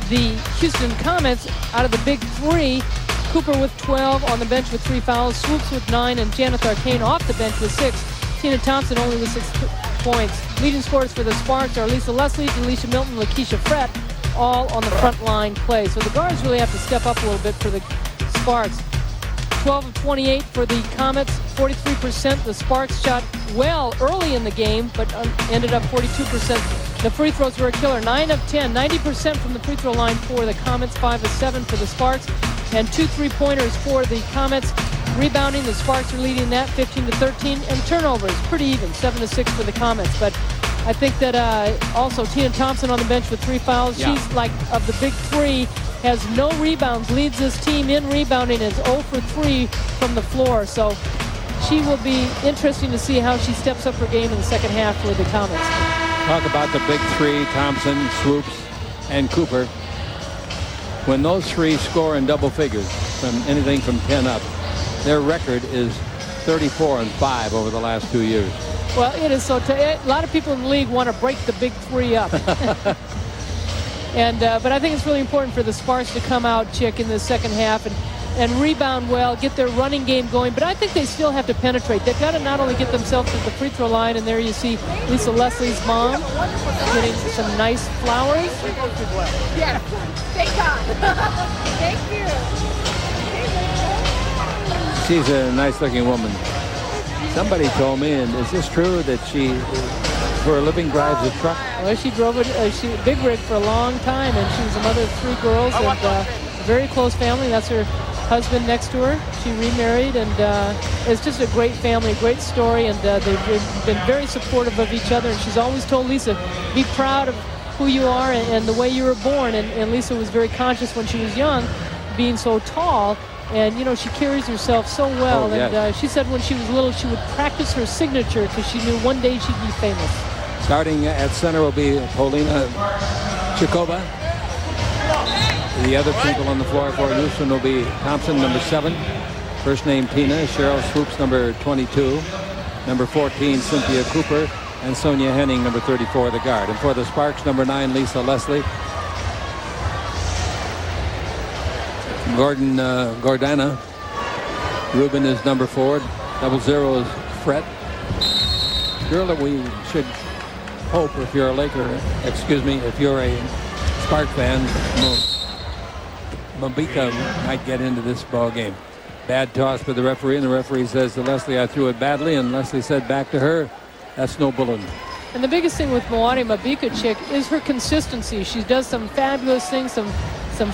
the Houston Comets out of the big three. Cooper with 12 on the bench with 3 fouls. Swoopes with 9, and Janeth Arcane off the bench with 6. Tina Thompson only with 6 points. Leading scorers for the Sparks are Lisa Leslie, Delisha Milton, Lakeisha Frett, all on the front line play. So the guards really have to step up a little bit for the Sparks. 12 of 28 for the Comets, 43%. The Sparks shot well early in the game, but ended up 42%. The free throws were a killer. 9 of 10, 90% from the free throw line for the Comets, 5 of 7 for the Sparks, and 2 3-pointers for the Comets. Rebounding, the Sparks are leading that 15-13, and turnovers pretty even, 7-6 for the Comets. But I think that also Tina Thompson on the bench with 3 fouls. Yeah. She's like, of the big three, has no rebounds, leads this team in rebounding, is 0 for 3 from the floor. So she will be interesting to see how she steps up her game in the second half for the Comets. Talk about the big three, Thompson, Swoopes, and Cooper. When those three score in double figures, from anything from 10 up, their record is 34-5 over the last 2 years. Well, it is so a lot of people in the league want to break the big three up. But I think it's really important for the Sparks to come out, Chick, in the second half and rebound well, get their running game going. But I think they still have to penetrate. They've got to not only get themselves to the free throw line, and there you see Lisa Leslie's mom getting some nice flowers. Yes, thank God. Thank you. She's a nice-looking woman. Somebody told me, and is this true, that she, for a living, drives a truck? Well, she drove a big rig for a long time, and she was a mother of 3 girls and a very close family. That's her husband next to her. She remarried, and it's just a great family, a great story, and they've been very supportive of each other. And she's always told Lisa, be proud of who you are and the way you were born. And Lisa was very conscious when she was young, being so tall. And, you know, she carries herself so well. Oh, yes. And she said when she was little, she would practice her signature because she knew one day she'd be famous. Starting at center will be Polina Chikova. The other people on the floor for Houston will be Thompson, number 7. First name Tina. Sheryl Swoopes, number 22. Number 14, Cynthia Cooper. And Sonia Henning, number 34, the guard. And for the Sparks, number 9, Lisa Leslie. Gordana. Rubin is number 4. 00 is Fred. Girl that we should hope, if you're a if you're a Spark fan, Mabika might get into this ball game. Bad toss by the referee, and the referee says to Leslie, I threw it badly, and Leslie said back to her, that's no bulletin. And the biggest thing with Moani Mabika, Chick, is her consistency. She does some fabulous things, some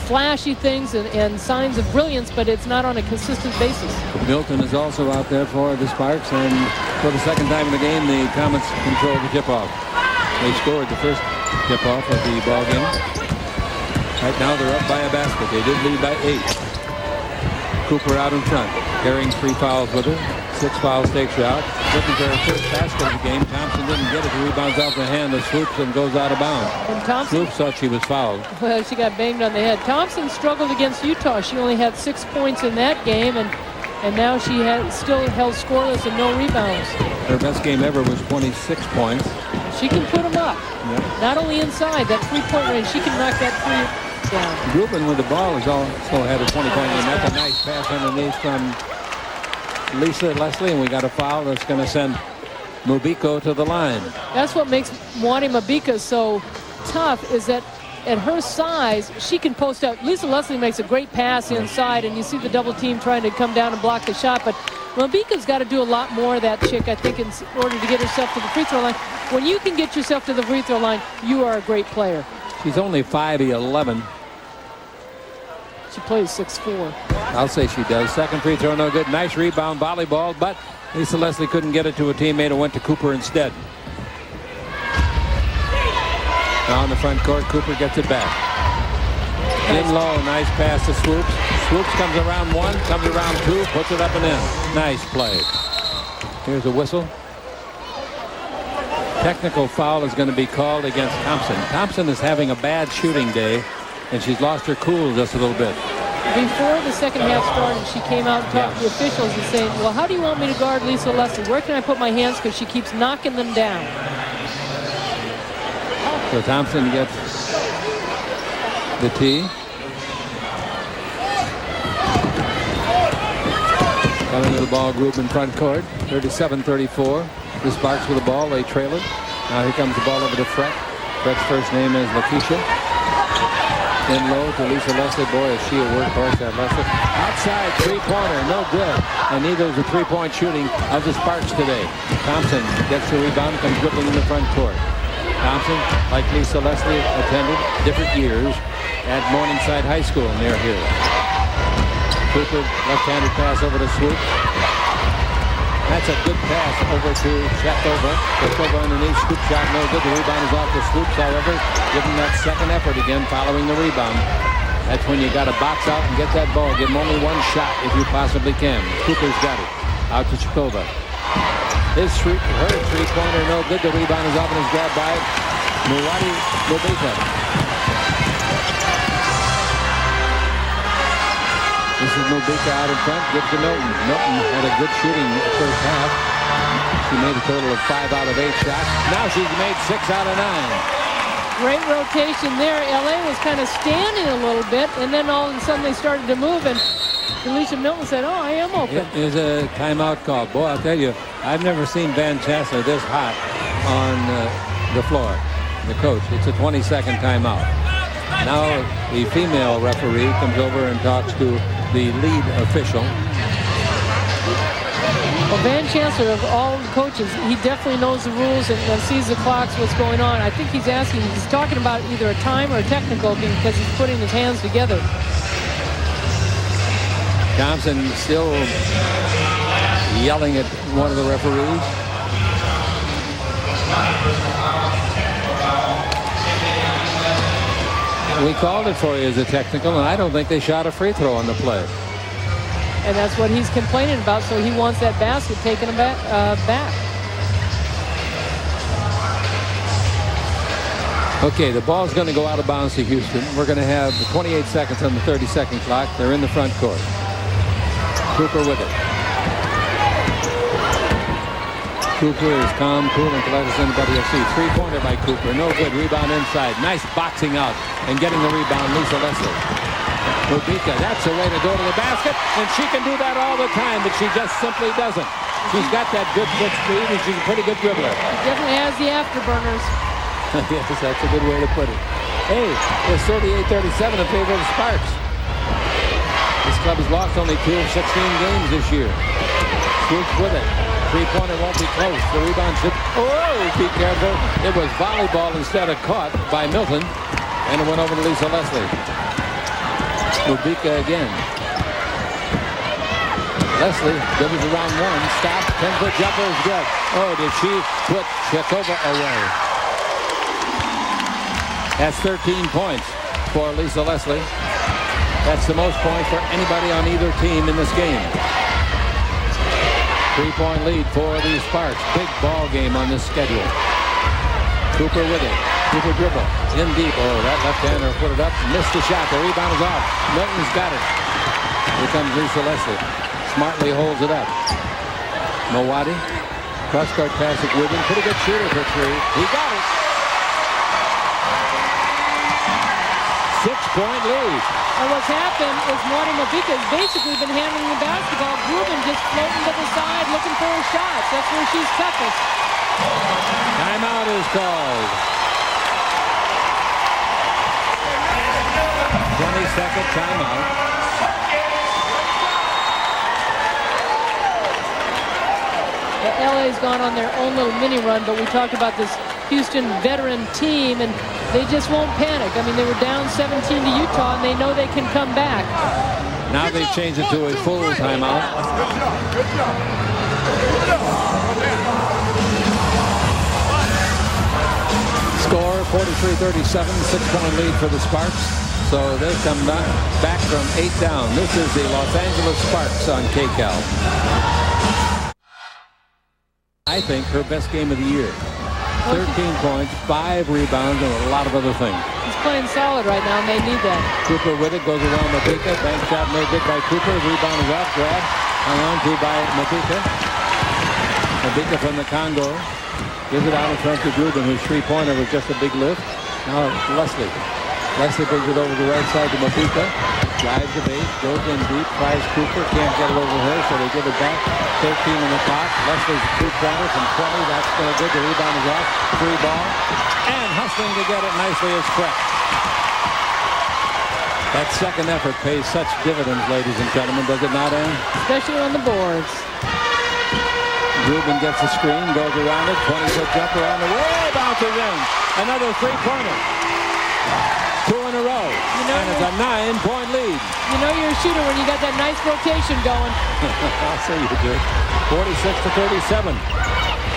flashy things and signs of brilliance, but it's not on a consistent basis. Milton is also out there for the Sparks, and for the second time in the game, the Comets control the tip-off. They scored the first tip-off of the ball game. Right now they're up by a basket. They did lead by 8. Cooper out in front, carrying 3 fouls with her. 6 fouls takes her out. Looking for her first basket of the game. Thompson didn't get it. He rebounds off the hand of Swoopes and goes out of bounds. And Thompson, Swoopes thought she was fouled. Well, she got banged on the head. Thompson struggled against Utah. She only had 6 points in that game, and now she still held scoreless and no rebounds. Her best game ever was 26 points. She can put them up. Yep. Not only inside, that 3-point range, she can knock that 3 down. Rubin with the ball has also had a 20-point game. That's a nice pass underneath from Lisa Leslie, and we got a foul that's going to send Mabika to the line. That's what makes Moani Mabika so tough, is that at her size, she can post up. Lisa Leslie makes a great pass inside, and you see the double team trying to come down and block the shot, but Mabika's got to do a lot more of that, Chick, I think, in order to get herself to the free throw line. When you can get yourself to the free throw line, you are a great player. She's only 5'11". She plays 6'4". I'll say she does. Second free throw, no good. Nice rebound, volleyball, but Lisa Leslie couldn't get it to a teammate and went to Cooper instead. Now in the front court, Cooper gets it back. In low, nice pass to Swoopes. Swoopes comes around 1, comes around 2, puts it up and in. Nice play. Here's a whistle. Technical foul is going to be called against Thompson. Thompson is having a bad shooting day, and she's lost her cool just a little bit. Before the second half started, she came out and talked to the officials and saying, well, how do you want me to guard Lisa Leslie? Where can I put my hands? Because she keeps knocking them down. So Thompson gets the tee. Coming to the ball group in front court, 37-34. The Sparks with the ball, they trail it. Now here comes the ball over to Fred. Fred's first name is Lakeisha. In low to Lisa Leslie. Boy, is she a workhorse, that Leslie. Outside, 3-pointer, no good. And neither is the 3-point shooting of the Sparks today. Thompson gets the rebound, comes dribbling in the front court. Thompson, like Lisa Leslie, attended different years at Morningside High School near here. Cooper, left-handed pass over to Swoopes. That's a good pass over to Shetova. Shetova underneath, scoop shot, no good. The rebound is off to Swoopes, however. Give him that second effort again following the rebound. That's when you got to box out and get that ball. Give him only one shot if you possibly can. Cooper's got it. Out to Chikova. Her three-pointer, no good. The rebound is up and is grabbed by Mubika. This is Mubika out in front. Gives to Milton. Milton had a good shooting first half. She made a total of 5 out of 8 shots. Now she's made 6 out of 9. Great rotation there. LA was kind of standing a little bit, and then all of a sudden they started to move, and Delisha Milton said, "Oh, I am open." It is a timeout call. Boy, I'll tell you, I've never seen Van Chancellor this hot on the floor, the coach. It's a 20-second timeout. Now the female referee comes over and talks to the lead official. Well, Van Chancellor, of all the coaches, he definitely knows the rules and sees the clocks, what's going on. I think he's talking about either a time or a technical because he's putting his hands together. Thompson still yelling at one of the referees. We called it for you as a technical, and I don't think they shot a free throw on the play. And that's what he's complaining about, so he wants that basket taken back. Okay, the ball's going to go out of bounds to Houston. We're going to have 28 seconds on the 30-second clock. They're in the front court. Cooper with it. Cooper is calm, cool, and collected in the WFC. Three-pointer by Cooper. No good. Rebound inside. Nice boxing out and getting the rebound. Lisa Leslie. Mubika, that's a way to go to the basket, and she can do that all the time, but she just simply doesn't. She's got that good foot speed, and she's a pretty good dribbler. She definitely has the afterburners. Yes, that's a good way to put it. Hey, it's 38-37 in favor of the Sparks. This club has lost only 2 of 16 games this year. Swoopes with it. Three-pointer won't be close. The rebound should... Oh, be careful. It was volleyball instead of caught by Milton, and it went over to Lisa Leslie. Mubika again. Leslie dribbles around one. Stop. 10-foot jumper is good. Oh, did she put Chikova away? That's 13 points for Lisa Leslie. That's the most points for anybody on either team in this game. 3-point lead for the Sparks. Big ball game on this schedule. Cooper with it. Cooper dribble. In deep. Oh, that left-hander put it up. Missed the shot. The rebound is off. Milton's got it. Here comes Lisa Leslie. Smartly holds it up. Mowati. Cross-court pass at Wiggins. Pretty good shooter for 3. He got it. 6-point lead. And what's happened is Marty Mubika has basically been handling the basketball. Grubin just floating to the side looking for her shots. That's where she's toughest. Timeout is called. 20-second timeout. LA's gone on their own little mini run, but we talked about this Houston veteran team, and they just won't panic. I mean, they were down 17 to Utah, and they know they can come back. Now they've changed it to a full timeout. Good job. Score 43-37, 6-point lead for the Sparks. So they come back from 8 down. This is the Los Angeles Sparks on KCAL. I think her best game of the year. 13 points, 5 rebounds, and a lot of other things. He's playing solid right now, and they need that. Cooper with it, goes around Mubika. Bank shot no good by Cooper. Rebound is off, grab. Hung on to by Mubika. Mubika from the Congo. Gives it out in front to Grubin, whose three-pointer was just a big lift. Now Leslie. Leslie brings it over the right side to Mubika. Drives the base, goes in deep, tries Cooper, can't get it over her, so they give it back. 13 on the clock. Leslie's two-pointer from 20. That's no good. The rebound is off. Free ball. And hustling to get it nicely is Freck. That second effort pays such dividends, ladies and gentlemen, does it not, Ann? Especially on the boards. Rubin gets the screen, goes around it, 20-foot jumper on the way, bounces in. Another three-pointer. 2 in a row. And it's a 9-point lead. You know you're a shooter when you got that nice rotation going. I'll say you do. 46-37.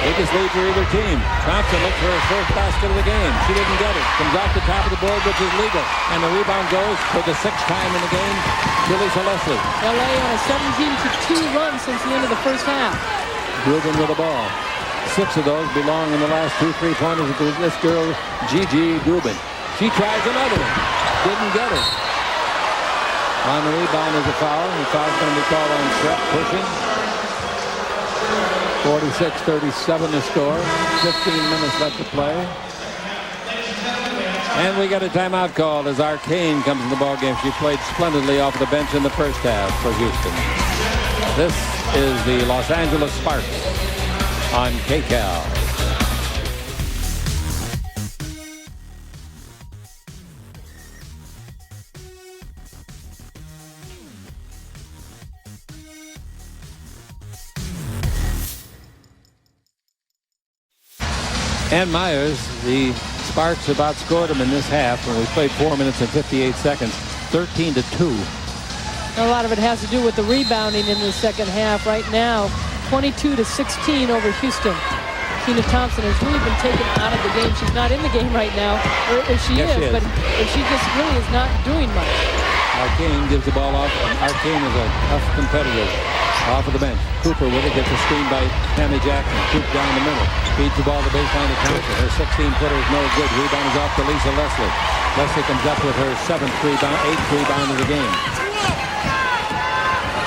Biggest lead for either team. Thompson looks for his first basket of the game. She didn't get it. Comes off the top of the board, which is legal. And the rebound goes for the 6th time in the game to Lisa Leslie. LA on a 17-2 run since the end of the first half. Grubin with the ball. 6 of those belong in the last 2 3-pointers to this girl, Gigi Grubin. She tries another one. Didn't get it. On the rebound is a foul. The foul's going to be called on Shrek pushing. 46-37 to score. 15 minutes left to play. And we got a timeout called as Arcane comes in the ballgame. She played splendidly off the bench in the first half for Houston. This is the Los Angeles Sparks on KCAL. And Myers, the Sparks have outscored them in this half when we played 4 minutes and 58 seconds, 13-2. A lot of it has to do with the rebounding in the second half. Right now, 22-16 over Houston. Tina Thompson has really been taken out of the game. She's not in the game right now, or if she Yes, is, but she just really is not doing much. Arcane gives the ball off. Arcane is a tough competitor. Off of the bench. Cooper with it, gets a screen by Tammy Jackson. Cooper down the middle. Feeds the ball to baseline to Thompson. Her 16-footer is no good. Rebound is off to Lisa Leslie. Leslie comes up with her 8th rebound of the game.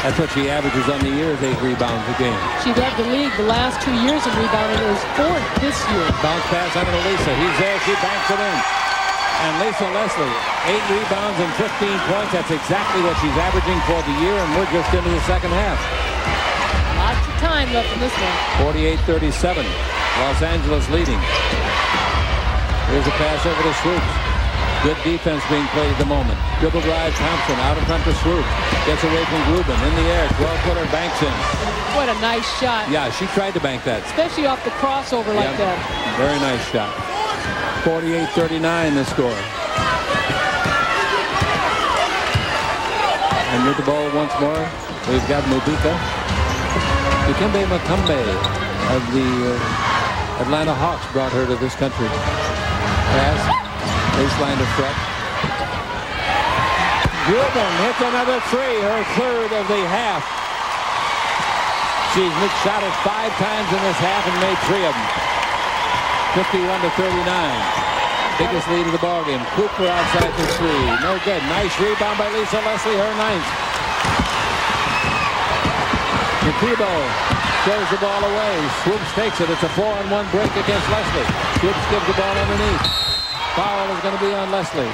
That's what she averages on the year, is 8 rebounds a game. She led the league the last 2 years in rebounding. It was 4th this year. Bounce pass under to Lisa. He's there. She banks it in. And Lisa Leslie, 8 rebounds and 15 points. That's exactly what she's averaging for the year, and we're just into the second half. Lots of time left in this one. 48-37. Los Angeles leading. Here's a pass over to Swoopes. Good defense being played at the moment. Dribble drive, Thompson out in front to Swoopes. Gets away from Grubin. In the air, 12-footer, banks in. What a nice shot. Yeah, she tried to bank that. Especially off the crossover like that. Very nice shot. 48-39 the score. And with the ball once more, we've got Mubika. Dikembe Mutombo of the Atlanta Hawks brought her to this country. Pass, baseline to Fred. Grubin hits another 3, her 3rd of the half. She's shot it 5 times in this half and made 3 of them. 51-39. Biggest lead of the ballgame. Cooper outside the 3. No good. Nice rebound by Lisa Leslie, her 9th. Nakibo throws the ball away. Swoopes takes it. It's a 4-on-1 break against Leslie. Swoopes gives the ball underneath. Foul is going to be on Leslie.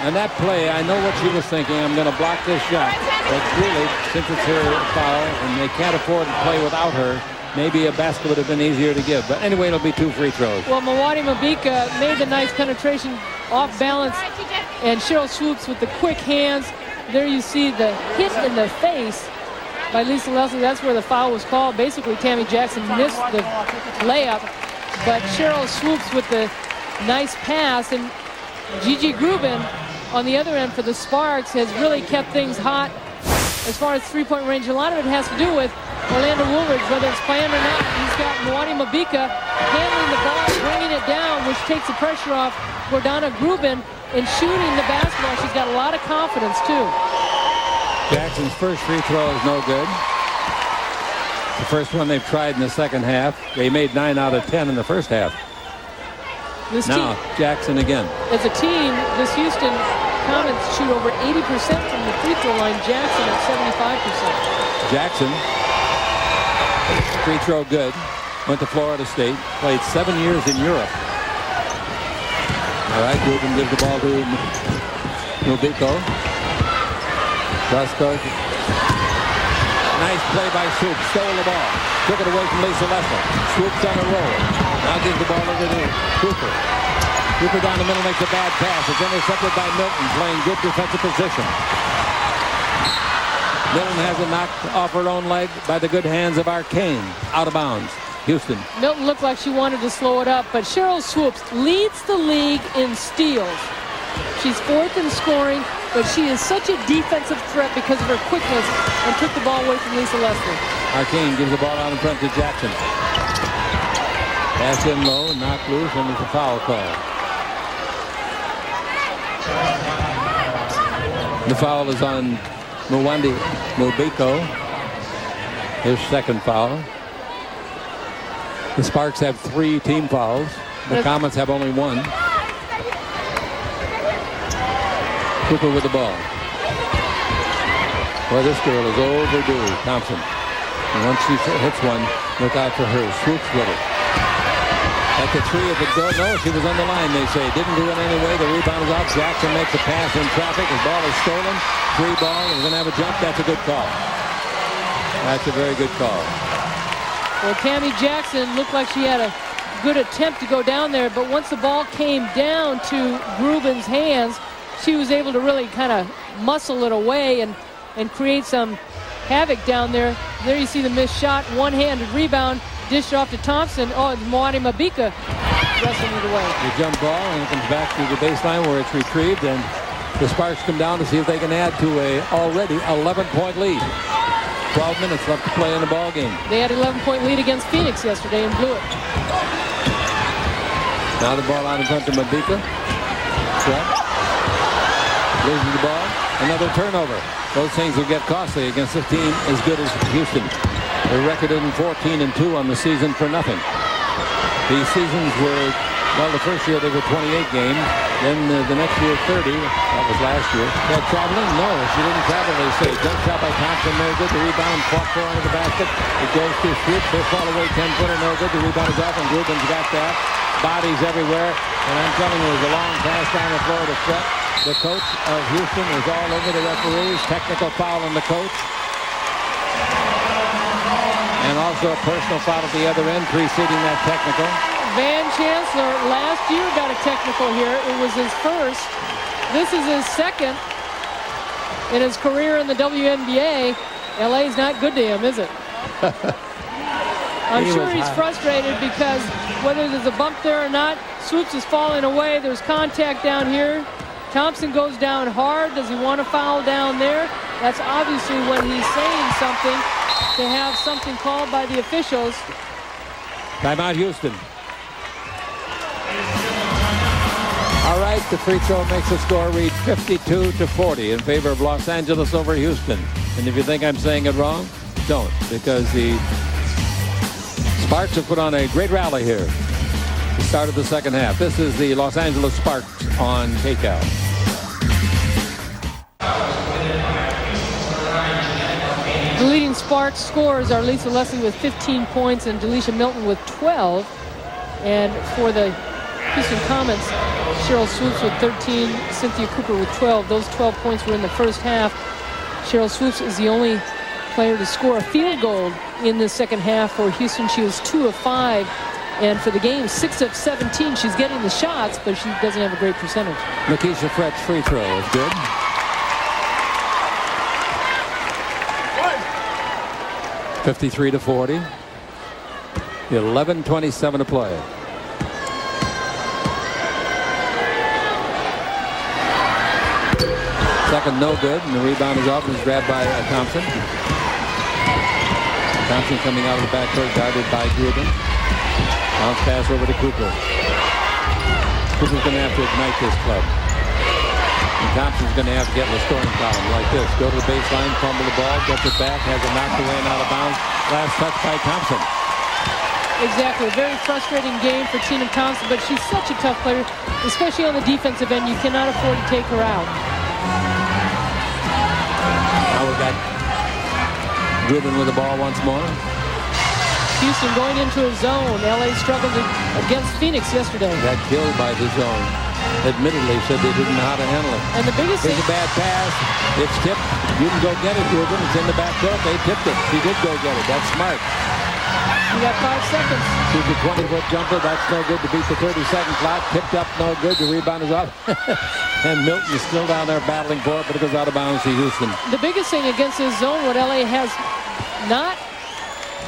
And that play, I know what she was thinking. I'm going to block this shot. But really, since it's her foul and they can't afford to play without her, maybe a basket would have been easier to give. But anyway, it'll be 2 free throws. Well, Mwati Mubika made the nice penetration off balance. And Sheryl Swoopes with the quick hands. There you see the hit in the face by Lisa Leslie. That's where the foul was called. Basically, Tammy Jackson missed the layup. But Sheryl Swoopes with the nice pass. And Gigi Grubin on the other end for the Sparks has really kept things hot as far as three-point range. A lot of it has to do with Orlando Woolridge, whether it's planned or not. He's got Mwati Mubika handling the ball, bringing it down, which takes the pressure off Gordana Grubin in shooting the basketball. She's got a lot of confidence, too. Jackson's first free throw is no good. The first one they've tried in the second half. They made 9 out of 10 in the first half. This now, team, Jackson again. as a team, this Houston Comets shoot over 80% from the free throw line. Jackson at 75%. Jackson, free throw good. Went to Florida State. Played 7 years in Europe. All right, Grubin gives the ball to Mubiko. Cross-court. Nice play by Swoopes. Stole the ball. Took it away from Lisa Leslie. Swoopes on a roll. Now gives the ball over to Cooper. Cooper down the middle makes a bad pass. It's intercepted by Milton, playing good defensive position. Milton has it knocked off her own leg by the good hands of Arcane. Out of bounds. Houston. Milton looked like she wanted to slow it up, but Sheryl Swoopes leads the league in steals. She's 4th in scoring, but she is such a defensive threat because of her quickness and took the ball away from Lisa Leslie. Arcane gives the ball out in front to Jackson. Pass in low, knocked loose, and it's a foul call. The foul is on Mwandi Mubiko. His second foul. The Sparks have 3 team fouls. The Comets have only 1. Cooper with the ball. Well, this girl is overdue, Thompson. And once she hits one, look out for her. Swoopes with it. At the 3 of the door. No, she was on the line, they say. Didn't do it anyway. The rebound is off. Jackson makes a pass in traffic. His ball is stolen. 3 ball. He's going to have a jump. That's a good call. That's a very good call. Well, Tammy Jackson looked like she had a good attempt to go down there, but once the ball came down to Grubin's hands, she was able to really kind of muscle it away and create some havoc down there. There you see the missed shot, one-handed rebound, dished off to Thompson. Oh, it's Mwani Mabika wrestling it away. The jump ball, and it comes back to the baseline where it's retrieved, and the Sparks come down to see if they can add to a already 11-point lead. 12 minutes left to play in the ball game. They had an 11-point lead against Phoenix yesterday and blew it. Now the ball out in front to Mabika. Loses the ball. Another turnover. Those things will get costly against a team as good as Houston. They're recorded in 14-2 on the season for nothing. These seasons were, well, the first year they were 28 games. Then the next year 30. That was last year. That traveling? No, she didn't travel, they say. Jump shot by Thompson, no good. The rebound fought for under the basket. It goes to Swoopes. They fall away 10-footer, no good. The rebound is off, and Grubin's got that. Bodies everywhere. And I'm telling you, it was a long pass down the floor to Fred. The coach of Houston was all over the referees. Technical foul on the coach. And also a personal foul at the other end preceding that technical. Van Chancellor last year got a technical here. It was his first. This is his second in his career in the WNBA. LA's not good to him, is it? I'm sure he's frustrated because whether there's a bump there or not, Swoopes is falling away. There's contact down here. Thompson goes down hard. Does he want to foul down there? That's obviously when he's saying something to have something called by the officials. Timeout, Houston. All right, the free throw makes the score read 52-40 in favor of Los Angeles over Houston. And if you think I'm saying it wrong, don't, because the Sparks have put on a great rally here. The start of the second half. This is the Los Angeles Sparks on KCAL. The leading Sparks scorers are Lisa Leslie with 15 points and Delisha Milton with 12. And for the Houston Comets, Sheryl Swoopes with 13, Cynthia Cooper with 12. Those 12 points were in the first half. Sheryl Swoopes is the only player to score a field goal in the second half for Houston. She was 2 of 5. And for the game, 6 of 17. She's getting the shots, but she doesn't have a great percentage. Lakeisha Fred's free throw is good. 53-40. 11:27 to play. Second, no good, and the rebound is off and is grabbed by Thompson. Thompson coming out of the backcourt, guarded by Grubin. Bounce pass over to Cooper. Cooper's going to have to ignite this club. And Thompson's going to have to get in the scoring column like this. Go to the baseline, fumble the ball, gets it back, has it knocked away and out of bounds. Last touch by Thompson. Exactly. A very frustrating game for Tina Thompson, but she's such a tough player, especially on the defensive end. You cannot afford to take her out. Now we got Grubin with the ball once more. Houston going into a zone. LA struggled against Phoenix yesterday. Got killed by the zone. Admittedly said they didn't know how to handle it. And the biggest thing... It's a bad pass. It's tipped. You can go get it, Grubin. It's in the back court. They tipped it. She did go get it. That's smart. You got 5 seconds. She's a 20-foot jumper. That's no good to beat the 30-second clock. Tipped up, no good. The rebound is off. And Milton is still down there battling for it, but it goes out of bounds to Houston. The biggest thing against this zone, what LA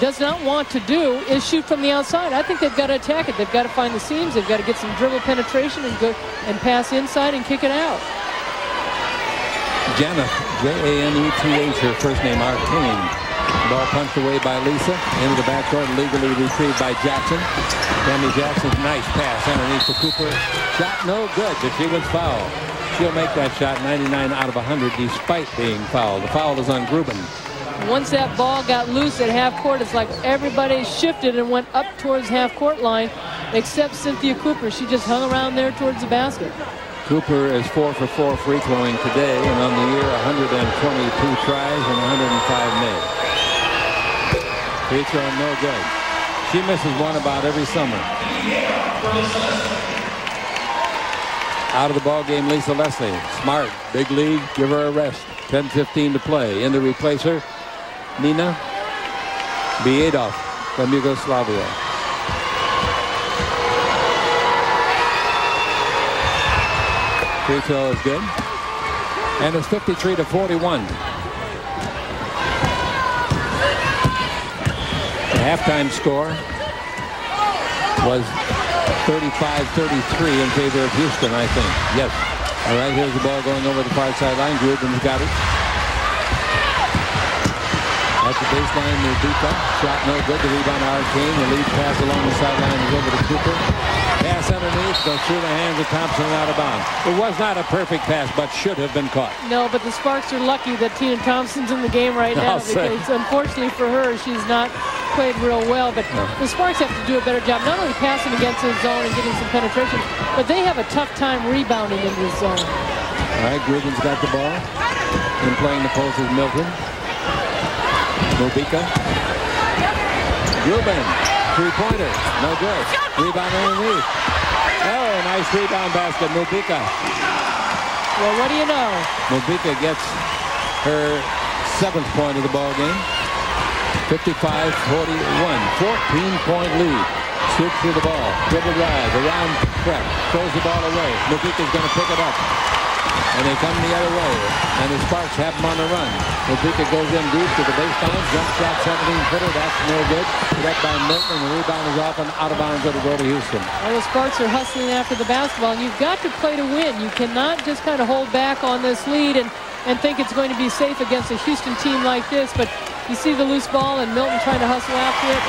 does not want to do is shoot from the outside. I think they've got to attack it. They've got to find the seams. They've got to get some dribble penetration and go and pass inside and kick it out. Janeth, Janeth, her first name, Arcane. Ball punched away by Lisa. Into the backcourt, legally retrieved by Jackson. Tammy Jackson's nice pass underneath to Cooper. Shot no good, but she was fouled. She'll make that shot 99 out of 100 despite being fouled. The foul is on Grubin. Once that ball got loose at half court, it's like everybody shifted and went up towards half court line, except Cynthia Cooper. She just hung around there towards the basket. Cooper is 4 for 4 free throwing today, and on the year 122 tries and 105 made. Free throw no good. She misses one about every summer. Out of the ball game, Lisa Leslie. Smart, big lead, give her a rest. 10:15 to play. In to replace her, Nina Biedov from Yugoslavia. Free throw is good. And it's 53-41. The halftime score was 35-33 in favor of Houston, I think. Yes. All right, here's the ball going over the far sideline. Grubin's got it. At the baseline, Mubika. Shot no good. The rebound, Arcane. The lead pass along the sideline is over to Cooper. Pass underneath, goes through the hands of Thompson and out of bounds. It was not a perfect pass, but should have been caught. No, but the Sparks are lucky that Tina Thompson's in the game right now because unfortunately for her, she's not played real well. But the Sparks have to do a better job, not only passing against the zone and getting some penetration, but they have a tough time rebounding in this zone. All right, Grubin's got the ball. And playing the post is Milton. Mubika. Grubin. Three-pointer. No good. Rebound underneath. Oh, nice rebound basket. Mubika. Well, what do you know? Mubika gets her 7th point of the ball game. 55-41. 14-point lead. Swoops through the ball. Dribble drive. Around track. Throws the ball away. Mubika's going to pick it up. And they come the other way. And the Sparks have them on the run. Mubika goes in deep to the baseline. Jump shot 17-footer. That's no good. Direct by Milton. The rebound is off and out of bounds. It'll go to Houston. Well, the Sparks are hustling after the basketball. And you've got to play to win. You cannot just kind of hold back on this lead and think it's going to be safe against a Houston team like this. But you see the loose ball and Milton trying to hustle after it.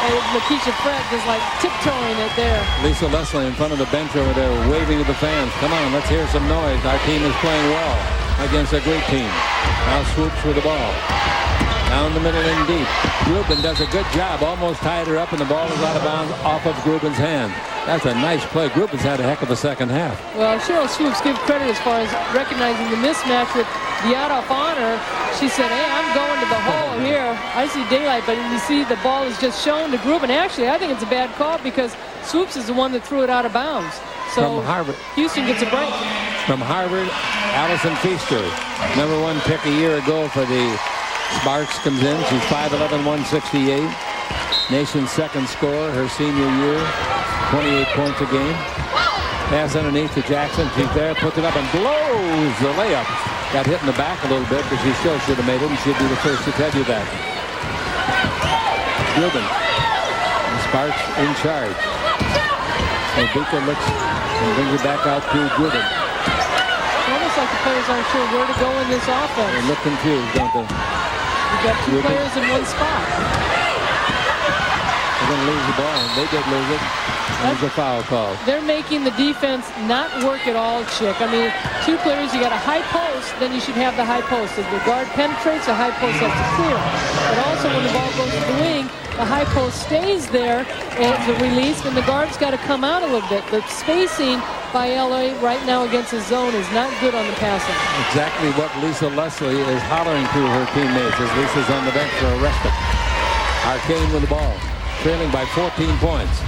And Lakeisha Fred just like tiptoeing it there. Lisa Leslie in front of the bench over there waving to the fans. Come on, let's hear some noise. Our team is playing well against a great team. Now Swoopes with the ball. Down the middle and deep. Grubin does a good job. Almost tied her up and the ball is out of bounds off of Grubin's hand. That's a nice play. Grubin's had a heck of a second half. Well, Sheryl Swoopes give credit as far as recognizing the mismatch with Biedov on her. She said, hey, I'm going to the hole here. I see daylight, but you see the ball is just shown to Grubin. Actually, I think it's a bad call because Swoopes is the one that threw it out of bounds. So from Harvard, Houston gets a break. From Harvard, Allison Feaster, #1 pick a year ago for the Sparks, comes in. She's 5'11", 168. Nation's second scorer her senior year. 28 points a game. Pass underneath to Jackson. She's there, puts it up and blows the layup. Got hit in the back a little bit, but she still should have made it, and she'd be the first to tell you that. Grubin. The Sparks in charge. Mubika looks and brings it back out to Grubin. It's almost like the players aren't sure where to go in this offense. They look confused, don't they? You've got two players in one spot. They're going to lose the ball, and they did lose it. There's a foul call. They're making the defense not work at all, Chick. I mean, two players, you got a high post, then you should have the high post. If the guard penetrates, the high post has to clear. But also when the ball goes to the wing, the high post stays there as a release, and the guard's got to come out a little bit. The spacing by LA right now against the zone is not good on the passing. Exactly what Lisa Leslie is hollering to her teammates as Lisa's on the bench for a respite. Arcane with the ball, trailing by 14 points.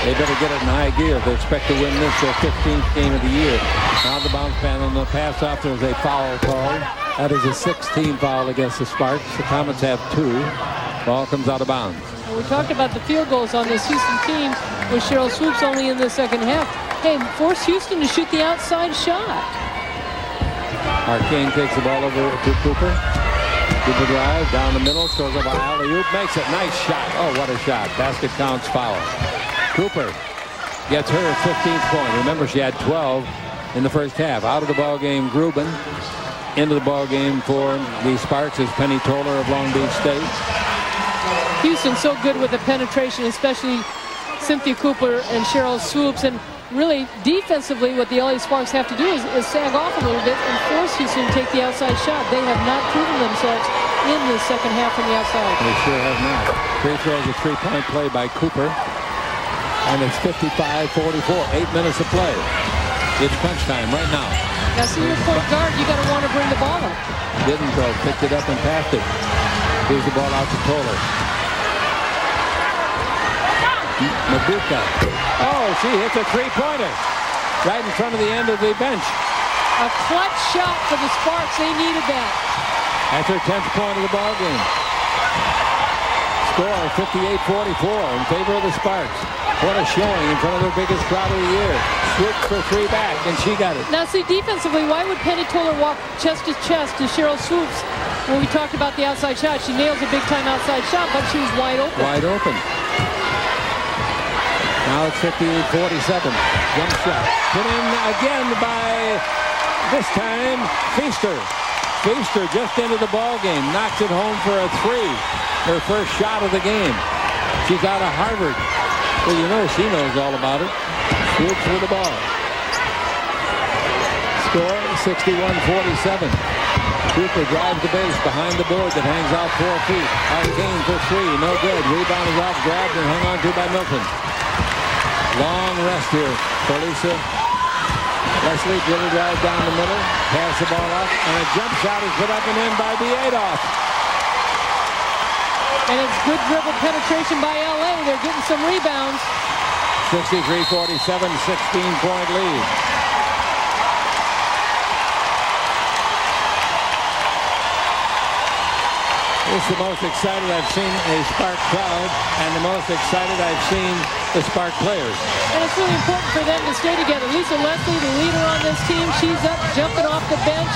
They better get it in high gear if they expect to win this, their 15th game of the year. Now the bounce panel and the pass off, there was a foul called. That is a 16 foul against the Sparks. The Comets have 2. Ball comes out of bounds. Well, we talked about the field goals on this Houston team with Sheryl Swoopes only in the second half. Hey, force Houston to shoot the outside shot. Arcane takes the ball over to Cooper. Cooper drive down the middle, throws up an alley-oop, makes it. Nice shot. Oh, what a shot. Basket counts, foul. Cooper gets her 15th point. Remember, she had 12 in the first half. Out of the ball game, Grubin. into the ball game for the Sparks is Penny Toller of Long Beach State. Houston so good with the penetration, especially Cynthia Cooper and Sheryl Swoopes. And really, defensively, what the LA Sparks have to do is sag off a little bit and force Houston to take the outside shot. They have not proven themselves in the second half from the outside. They sure have not. Free throws, a three-point play by Cooper. And it's 55-44, 8 minutes of play. It's crunch time right now. Now, see your point guard, you got to want to bring the ball up. Didn't go, picked it up and passed it. Here's the ball out to Toller. Mabuka. Oh, she hits a three-pointer right in front of the end of the bench. A clutch shot for the Sparks. They needed that. That's her 10th point of the ball game. Score 58-44 in favor of the Sparks. What a showing in front of their biggest crowd of the year. Swoop for three back, and she got it. Now, see, defensively, why would Penny Toller walk chest to chest to Sheryl Swoopes? When we talked about the outside shot, she nails a big-time outside shot, but she was wide open. Wide open. Now it's 58-47. Jump shot. Put in again by, this time, Feaster. Feaster just into the ball game. Knocks it home for a three. Her first shot of the game. She's out of Harvard. Well, you know she knows all about it. Swoops with the ball. Score 61-47. Cooper drives the base behind the board that hangs out 4 feet. Arcane for three. No good. Rebound is off. Grabbed and hung on to by Milton. Long rest here for Delisha. Leslie dribble drive down the middle. Pass the ball up. And a jump shot is put up and in by Beadoff. And it's good dribble penetration by LA. They're getting some rebounds. 63-47, 16-point lead. This is the most excited I've seen a Spark crowd, and the most excited I've seen the Spark players. And it's really important for them to stay together. Lisa Leslie, the leader on this team, she's up, jumping off the bench,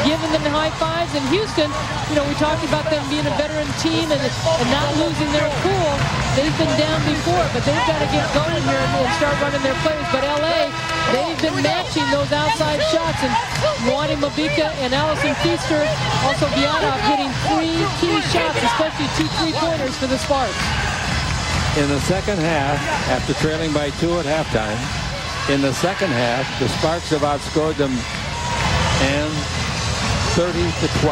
giving them high fives. And Houston, you know, we talked about them being a veteran team and not losing their cool. They've been down before, but they've got to get going here and start running their plays. But LA, they've been matching those outside shots, and Wani Mabika and Allison Feaster, also Beadoff, hitting 3 key shots, especially 2 3-pointers for the Sparks. In the second half, after trailing by 2 at halftime, in the second half, the Sparks have outscored them and 30-12.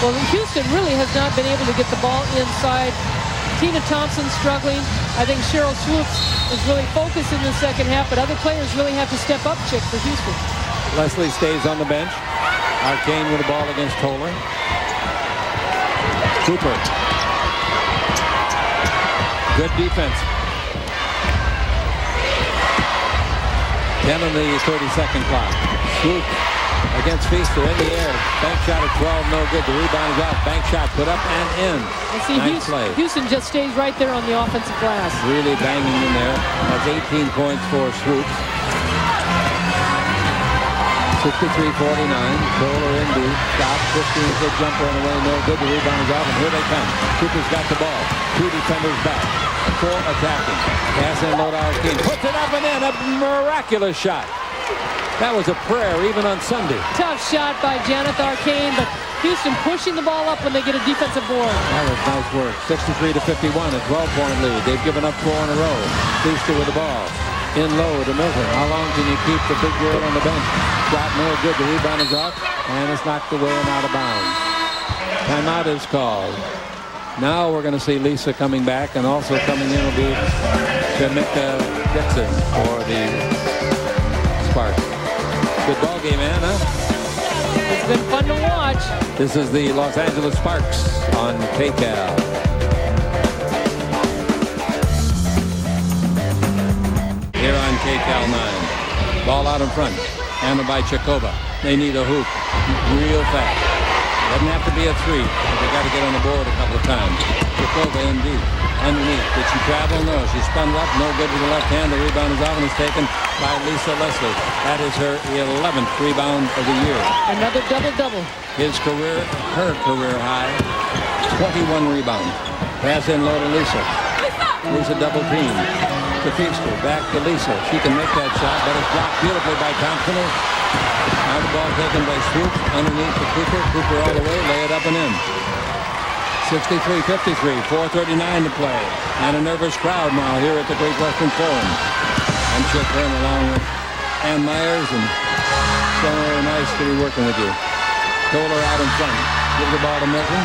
Well, Houston really has not been able to get the ball inside. Tina Thompson struggling. I think Sheryl Swoopes is really focused in the second half, but other players really have to step up, Chick, for Houston. Leslie stays on the bench. Arcane with the ball against Toller. Cooper. Good defense. 10 on the 30-second clock. Swoop against Feaster in the air. Bank shot at 12, no good. The rebound is off. Bank shot put up and in. And see, nice play. Houston just stays right there on the offensive glass. Really banging in there. That's 18 points for Swoopes. 63-49. Toller in deep. Stop. 15-foot jumper on the way. No good. The rebound is off, and here they come. Cooper's got the ball. 2 defenders back. 4 attacking. Pass and load out. King puts it up and in. A miraculous shot. That was a prayer even on Sunday. Tough shot by Janet Arcane, but Houston pushing the ball up when they get a defensive board. That was nice work. 63-51, a 12-point lead. They've given up 4 in a row. Feaster with the ball. In low to Milton. How long can you keep the big girl on the bench? Shot no good. The rebound is off, and it's knocked away and out of bounds. Timeout is called. Now we're going to see Lisa coming back, and also coming in will be Jamaica Dixon for the Sparks. Good ball game, Anna. It's been fun to watch. This is the Los Angeles Sparks on KCAL. Here on KCAL 9. Ball out in front. Handled by Chakova. They need a hoop real fast. Doesn't have to be a 3, but they got to get on the board a couple of times. Chakova in deep. Underneath. Did she travel? No. She spun up. No good with the left hand. The rebound is off and is taken by Lisa Leslie. That is her 11th rebound of the year. Another double-double. Her career high, 21 rebounds. Pass in low to Lisa. Lisa double team. To Feaster. Back to Lisa. She can make that shot, but it's blocked beautifully by Thompson Now the ball taken by Swoopes underneath to Cooper. Cooper all the way, lay it up and in. 63-53, 4:39 to play. And a nervous crowd now here at the Great Western Forum. I'm Chick Hearn along with Ann Myers, and so nice to be working with you. Toller out in front. Give the ball to Milton.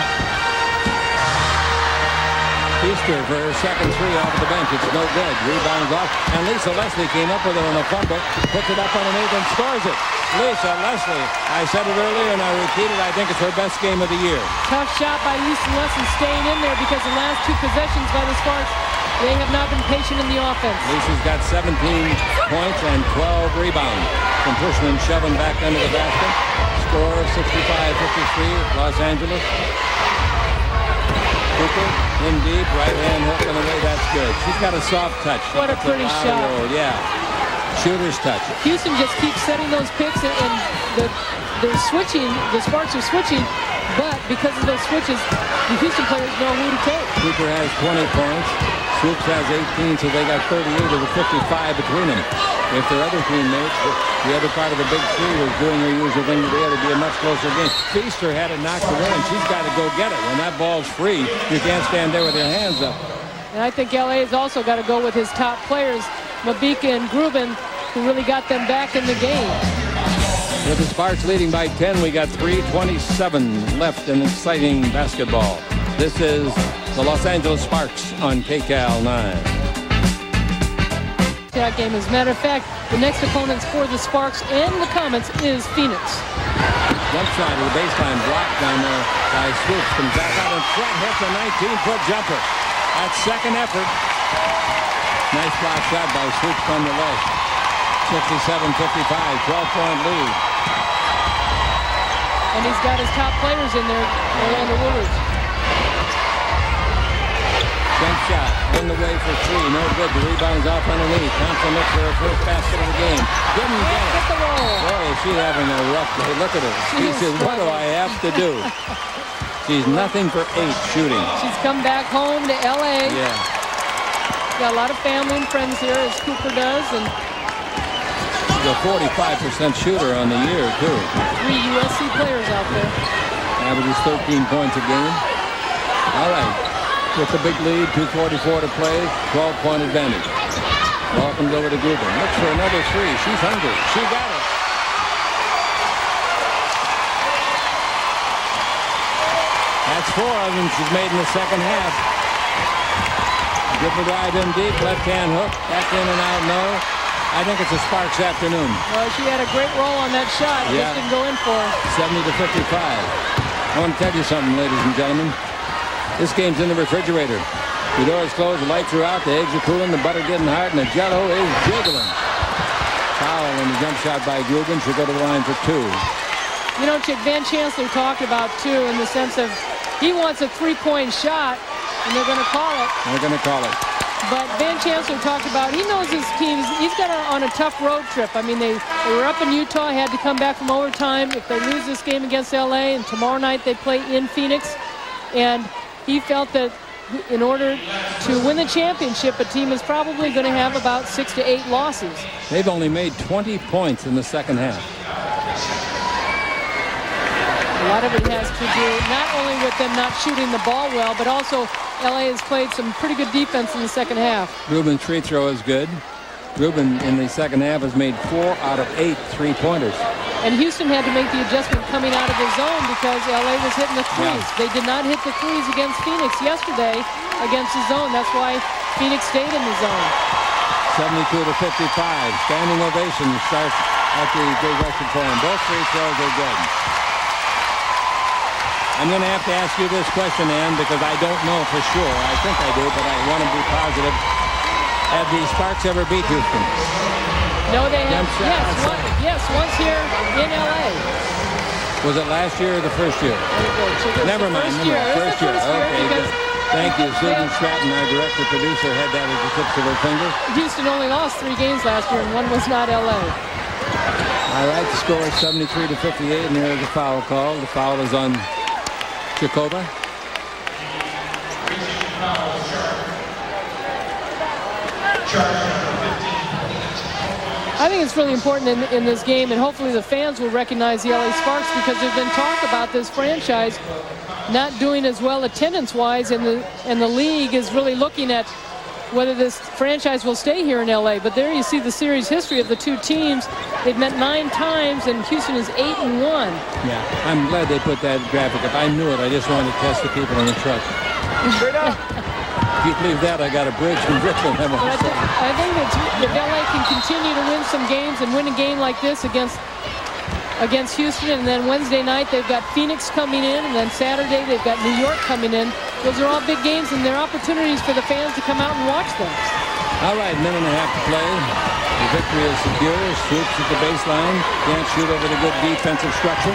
Easter for her second three off the bench. It's no good. Rebounds off. And Lisa Leslie came up with it on a fumble. Puts it up underneath and scores it. Lisa Leslie. I said it earlier and I repeat it. I think it's her best game of the year. Tough shot by Lisa Leslie staying in there because the last two possessions by the Sparks, they have not been patient in the offense. Lisa's got 17 points and 12 rebounds from pushing and shoving back under the basket. Score 65-53, Los Angeles. Cooper in deep, right hand hook on the way. That's good. She's got a soft touch. What a pretty shot. Yeah. Shooter's touch. Houston just keeps setting those picks, and they're switching. The Sparks are switching, but because of those switches, the Houston players know who to take. Cooper has 20 points. Swoopes has 18, so they got 38 of the 55 between them. If their other teammates, the other part of the big three, was doing their usual thing today, it'd be a much closer game. Feaster had it knocked away, and she's got to go get it. When that ball's free, you can't stand there with your hands up. And I think LA has also got to go with his top players, Mabika and Grubin, who really got them back in the game. With the Sparks leading by 10, we got 3:27 left in exciting basketball. This is the Los Angeles Sparks on KCAL 9. That game. As a matter of fact, the next opponents for the Sparks and the Comets is Phoenix. Left side of the baseline blocked down there by Swoopes. Comes back out in front, hits a 19-foot jumper. That's second effort. Nice block shot by Swoopes from the left. 67-55, 12-point lead. And he's got his top players in there, Orlando Woolers. Jump shot on the way for three. No good. The rebound's off underneath. Thompson looks for her first basket of the game. Didn't get it. Get the roll. Boy, is she having a rough day. Look at her. She says, what do I have to do? She's nothing for 8 shooting. She's come back home to L.A. Yeah. Got a lot of family and friends here, as Cooper does. And she's a 45% shooter on the year, too. 3 USC players out there. Averages 13 points a game. All right. With the big lead, 2:44 to play, 12-point advantage. Ball comes over to Grubin. Looks for another three. She's hungry. She got it. That's 4 of them she's made in the second half. Good drive in deep, left-hand hook. Back in and out, no. I think it's a Sparks afternoon. Well, she had a great roll on that shot. Yeah. Just didn't go in for her. 70-55. I want to tell you something, ladies and gentlemen. This game's in the refrigerator. The door is closed, the lights are out, the eggs are cooling, the butter getting hard, and the jello is jiggling. Foul on the jump shot by Grubin. She'll go to the line for 2. You know, Chick, Van Chancellor talked about, too, in the sense of he wants a 3-point shot, and they're going to call it. They're going to call it. But Van Chancellor talked about, he knows his team, he's got on a tough road trip. I mean, they were up in Utah, had to come back from overtime. If they lose this game against L.A., and tomorrow night they play in Phoenix, and he felt that in order to win the championship, a team is probably going to have about 6 to 8 losses. They've only made 20 points in the second half. A lot of it has to do not only with them not shooting the ball well, but also LA has played some pretty good defense in the second half. Grubin's free throw is good. Grubin in the second half has made 4 out of 8 3-pointers. And Houston had to make the adjustment coming out of the zone because LA was hitting the threes. Yeah. They did not hit the threes against Phoenix yesterday against the zone. That's why Phoenix stayed in the zone. 72-55. Standing ovation starts at the Great Western Forum. Both free throws are good. I'm going to have to ask you this question, Ann, because I don't know for sure. I think I do, but I want to be positive. Have the Sparks ever beat Houston? No, they have. Yes, once here in L.A. Was it last year or the first year? Never mind. First year. Okay, good. Thank you. Susan Stratton, our director-producer, had that at the tips of her finger. Houston only lost 3 games last year, and one was not L.A. All right, the score is 73-58, and there is a foul call. The foul is on Jacoba. I think it's really important in this game, and hopefully the fans will recognize the LA Sparks, because there's been talk about this franchise not doing as well attendance-wise, and the league is really looking at whether this franchise will stay here in LA. But there you see the series history of the two teams. They've met 9 times, and Houston is 8-1. Yeah, I'm glad they put that graphic up. I knew it. I just wanted to test the people in the truck. Straight up. If you believe that, I got a bridge from Brooklyn. I think if LA can continue to win some games and win a game like this against Houston, and then Wednesday night they've got Phoenix coming in, and then Saturday they've got New York coming in. Those are all big games, and they're opportunities for the fans to come out and watch them. All right, minute and a half to play. The victory is secure. Swoopes at the baseline. Can't shoot over the good defensive structure.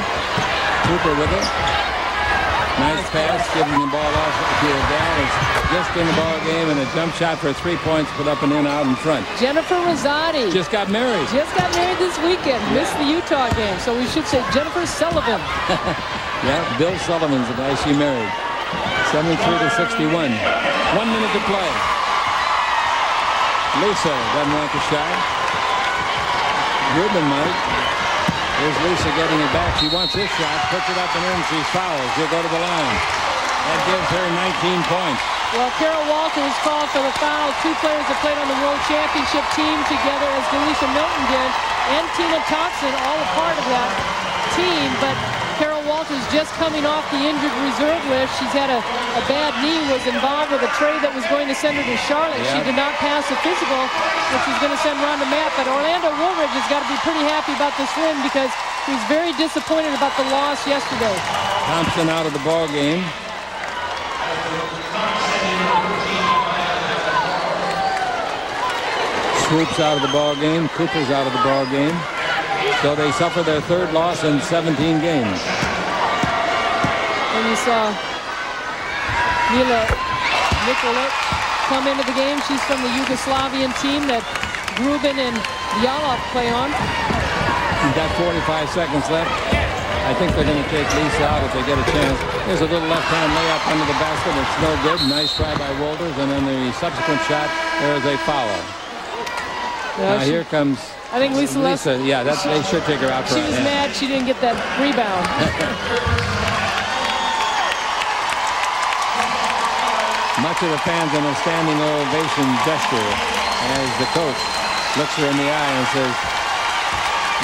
Cooper with it. Nice pass, giving the ball off to Dallas. Just in the ball game, and a jump shot for 3 points, put up and in out in front. Jennifer Rosati. Just got married. Just got married this weekend. Yeah. Missed the Utah game, so we should say Jennifer Sullivan. Yeah, Bill Sullivan's the guy she married. 73-61. 1 minute to play. Lisa doesn't want the shot. Rubin might. Here's Lisa getting it back. She wants this shot. Puts it up and in. She fouls. She'll go to the line. That gives her 19 points. Well, Carol Walter was called for the foul. 2 players that played on the World Championship team together, as Delisha Milton did, and Tina Thompson, all a part of that team. But Carol Walters just coming off the injured reserve list. She's had a bad knee, was involved with a trade that was going to send her to Charlotte. Yep. She did not pass the physical, which was going to send Rhonda Matt. But Orlando Woolridge has got to be pretty happy about this win, because he was very disappointed about the loss yesterday. Thompson out of the ball game. Swoopes out of the ball game. Cooper's out of the ball game. So they suffer their 3rd loss in 17 games. And you saw Mila Nikolic come into the game. She's from the Yugoslavian team that Grubin and Yalov play on. You've got 45 seconds left. I think they're going to take Lisa out if they get a chance. There's a little left-hand layup under the basket. It's no good. Nice try by Walters. And then the subsequent shot, there is a foul. Now here comes... I think Lisa, yeah, they should take her out for She was mad she didn't get that rebound. Much of the fans in a standing ovation gesture as the coach looks her in the eye and says,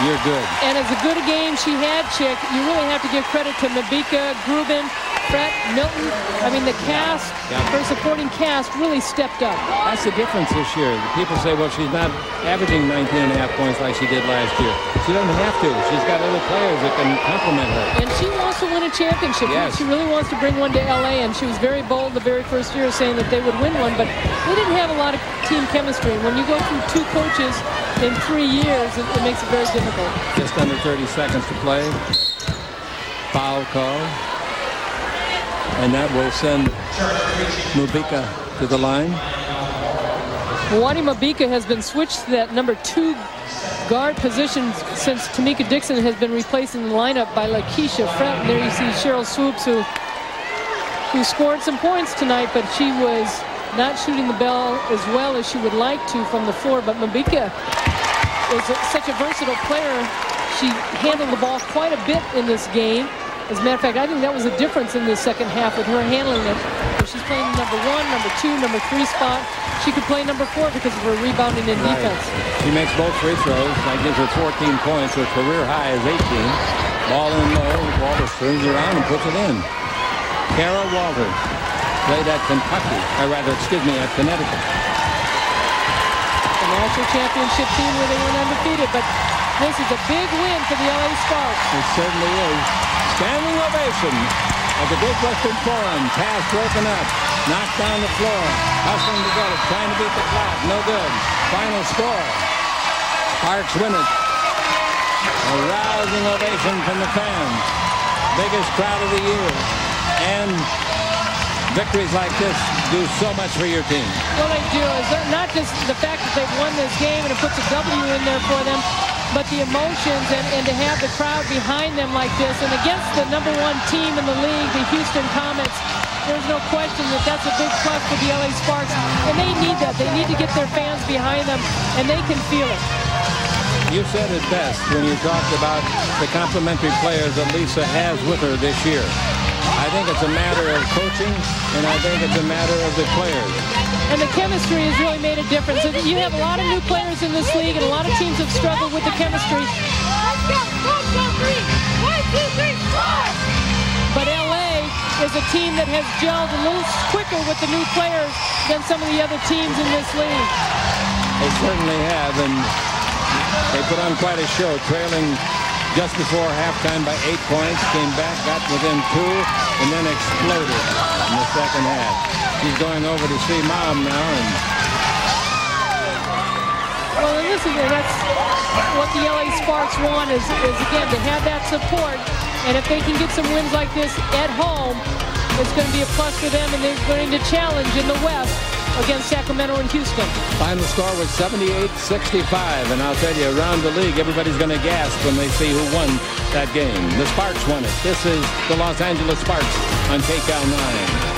"You're good." And as good a game she had, Chick, you really have to give credit to Mabika, Grubin, Fred, Milton. I mean, the cast, her supporting cast really stepped up. That's the difference this year. People say, well, she's not averaging 19.5 points like she did last year. She doesn't have to. She's got other players that can complement her. And she wants to win a championship. Yes. She really wants to bring one to LA, and she was very bold the very first year saying that they would win one, but they didn't have a lot of team chemistry. When you go through 2 coaches in 3 years, it makes it very difficult. Just under 30 seconds to play. Foul call. And that will send Mabika to the line. Mwani Mabika has been switched to that number 2 guard position since Tamika Dixon has been replaced in the lineup by Lakeisha Fret. And there you see Sheryl Swoopes, who scored some points tonight, but she was not shooting the ball as well as she would like to from the floor. But Mabika is such a versatile player. She handled the ball quite a bit in this game. As a matter of fact, I think that was a difference in the second half with her handling it. If she's playing number 1, number 2, number 3 spot, she could play number 4 because of her rebounding and defense. She makes both free throws. That gives her 14 points. Her career high is 18. Ball in low. Walters turns around and puts it in. Kara Walters played at Kentucky, or rather, at Connecticut. The national championship team where they went undefeated, but this is a big win for the LA Sparks. It certainly is. Standing ovation at the Big Western Forum. Pass broken up. Knocked down the floor. Hustling to get it. Trying to beat the clock. No good. Final score. Sparks win it. A rousing ovation from the fans. Biggest crowd of the year. And victories like this do so much for your team. Well, they do. It's not just the fact that they've won this game and it puts a W in there for them, but the emotions and to have the crowd behind them like this and against the number 1 team in the league, the Houston Comets, there's no question that that's a big plus for the LA Sparks, and they need that. They need to get their fans behind them, and they can feel it. You said it best when you talked about the complementary players that Lisa has with her this year. I think it's a matter of coaching, and I think it's a matter of the players. And the chemistry has really made a difference. You have a lot of new players in this league, and a lot of teams have struggled with the chemistry. Let's go! 1, 2, 3! 1, 2, 3! 4! But LA is a team that has gelled a little quicker with the new players than some of the other teams in this league. They certainly have, and they put on quite a show, trailing just before halftime by 8 points, came back, got within 2, and then exploded in the second half. She's going over to see Mom now. And well, and that's what the LA Sparks want is again, to have that support. And if they can get some wins like this at home, it's going to be a plus for them, and they're going to challenge in the West against Sacramento and Houston. Final score was 78-65, and I'll tell you, around the league, everybody's going to gasp when they see who won that game. The Sparks won it. This is the Los Angeles Sparks on KCAL 9.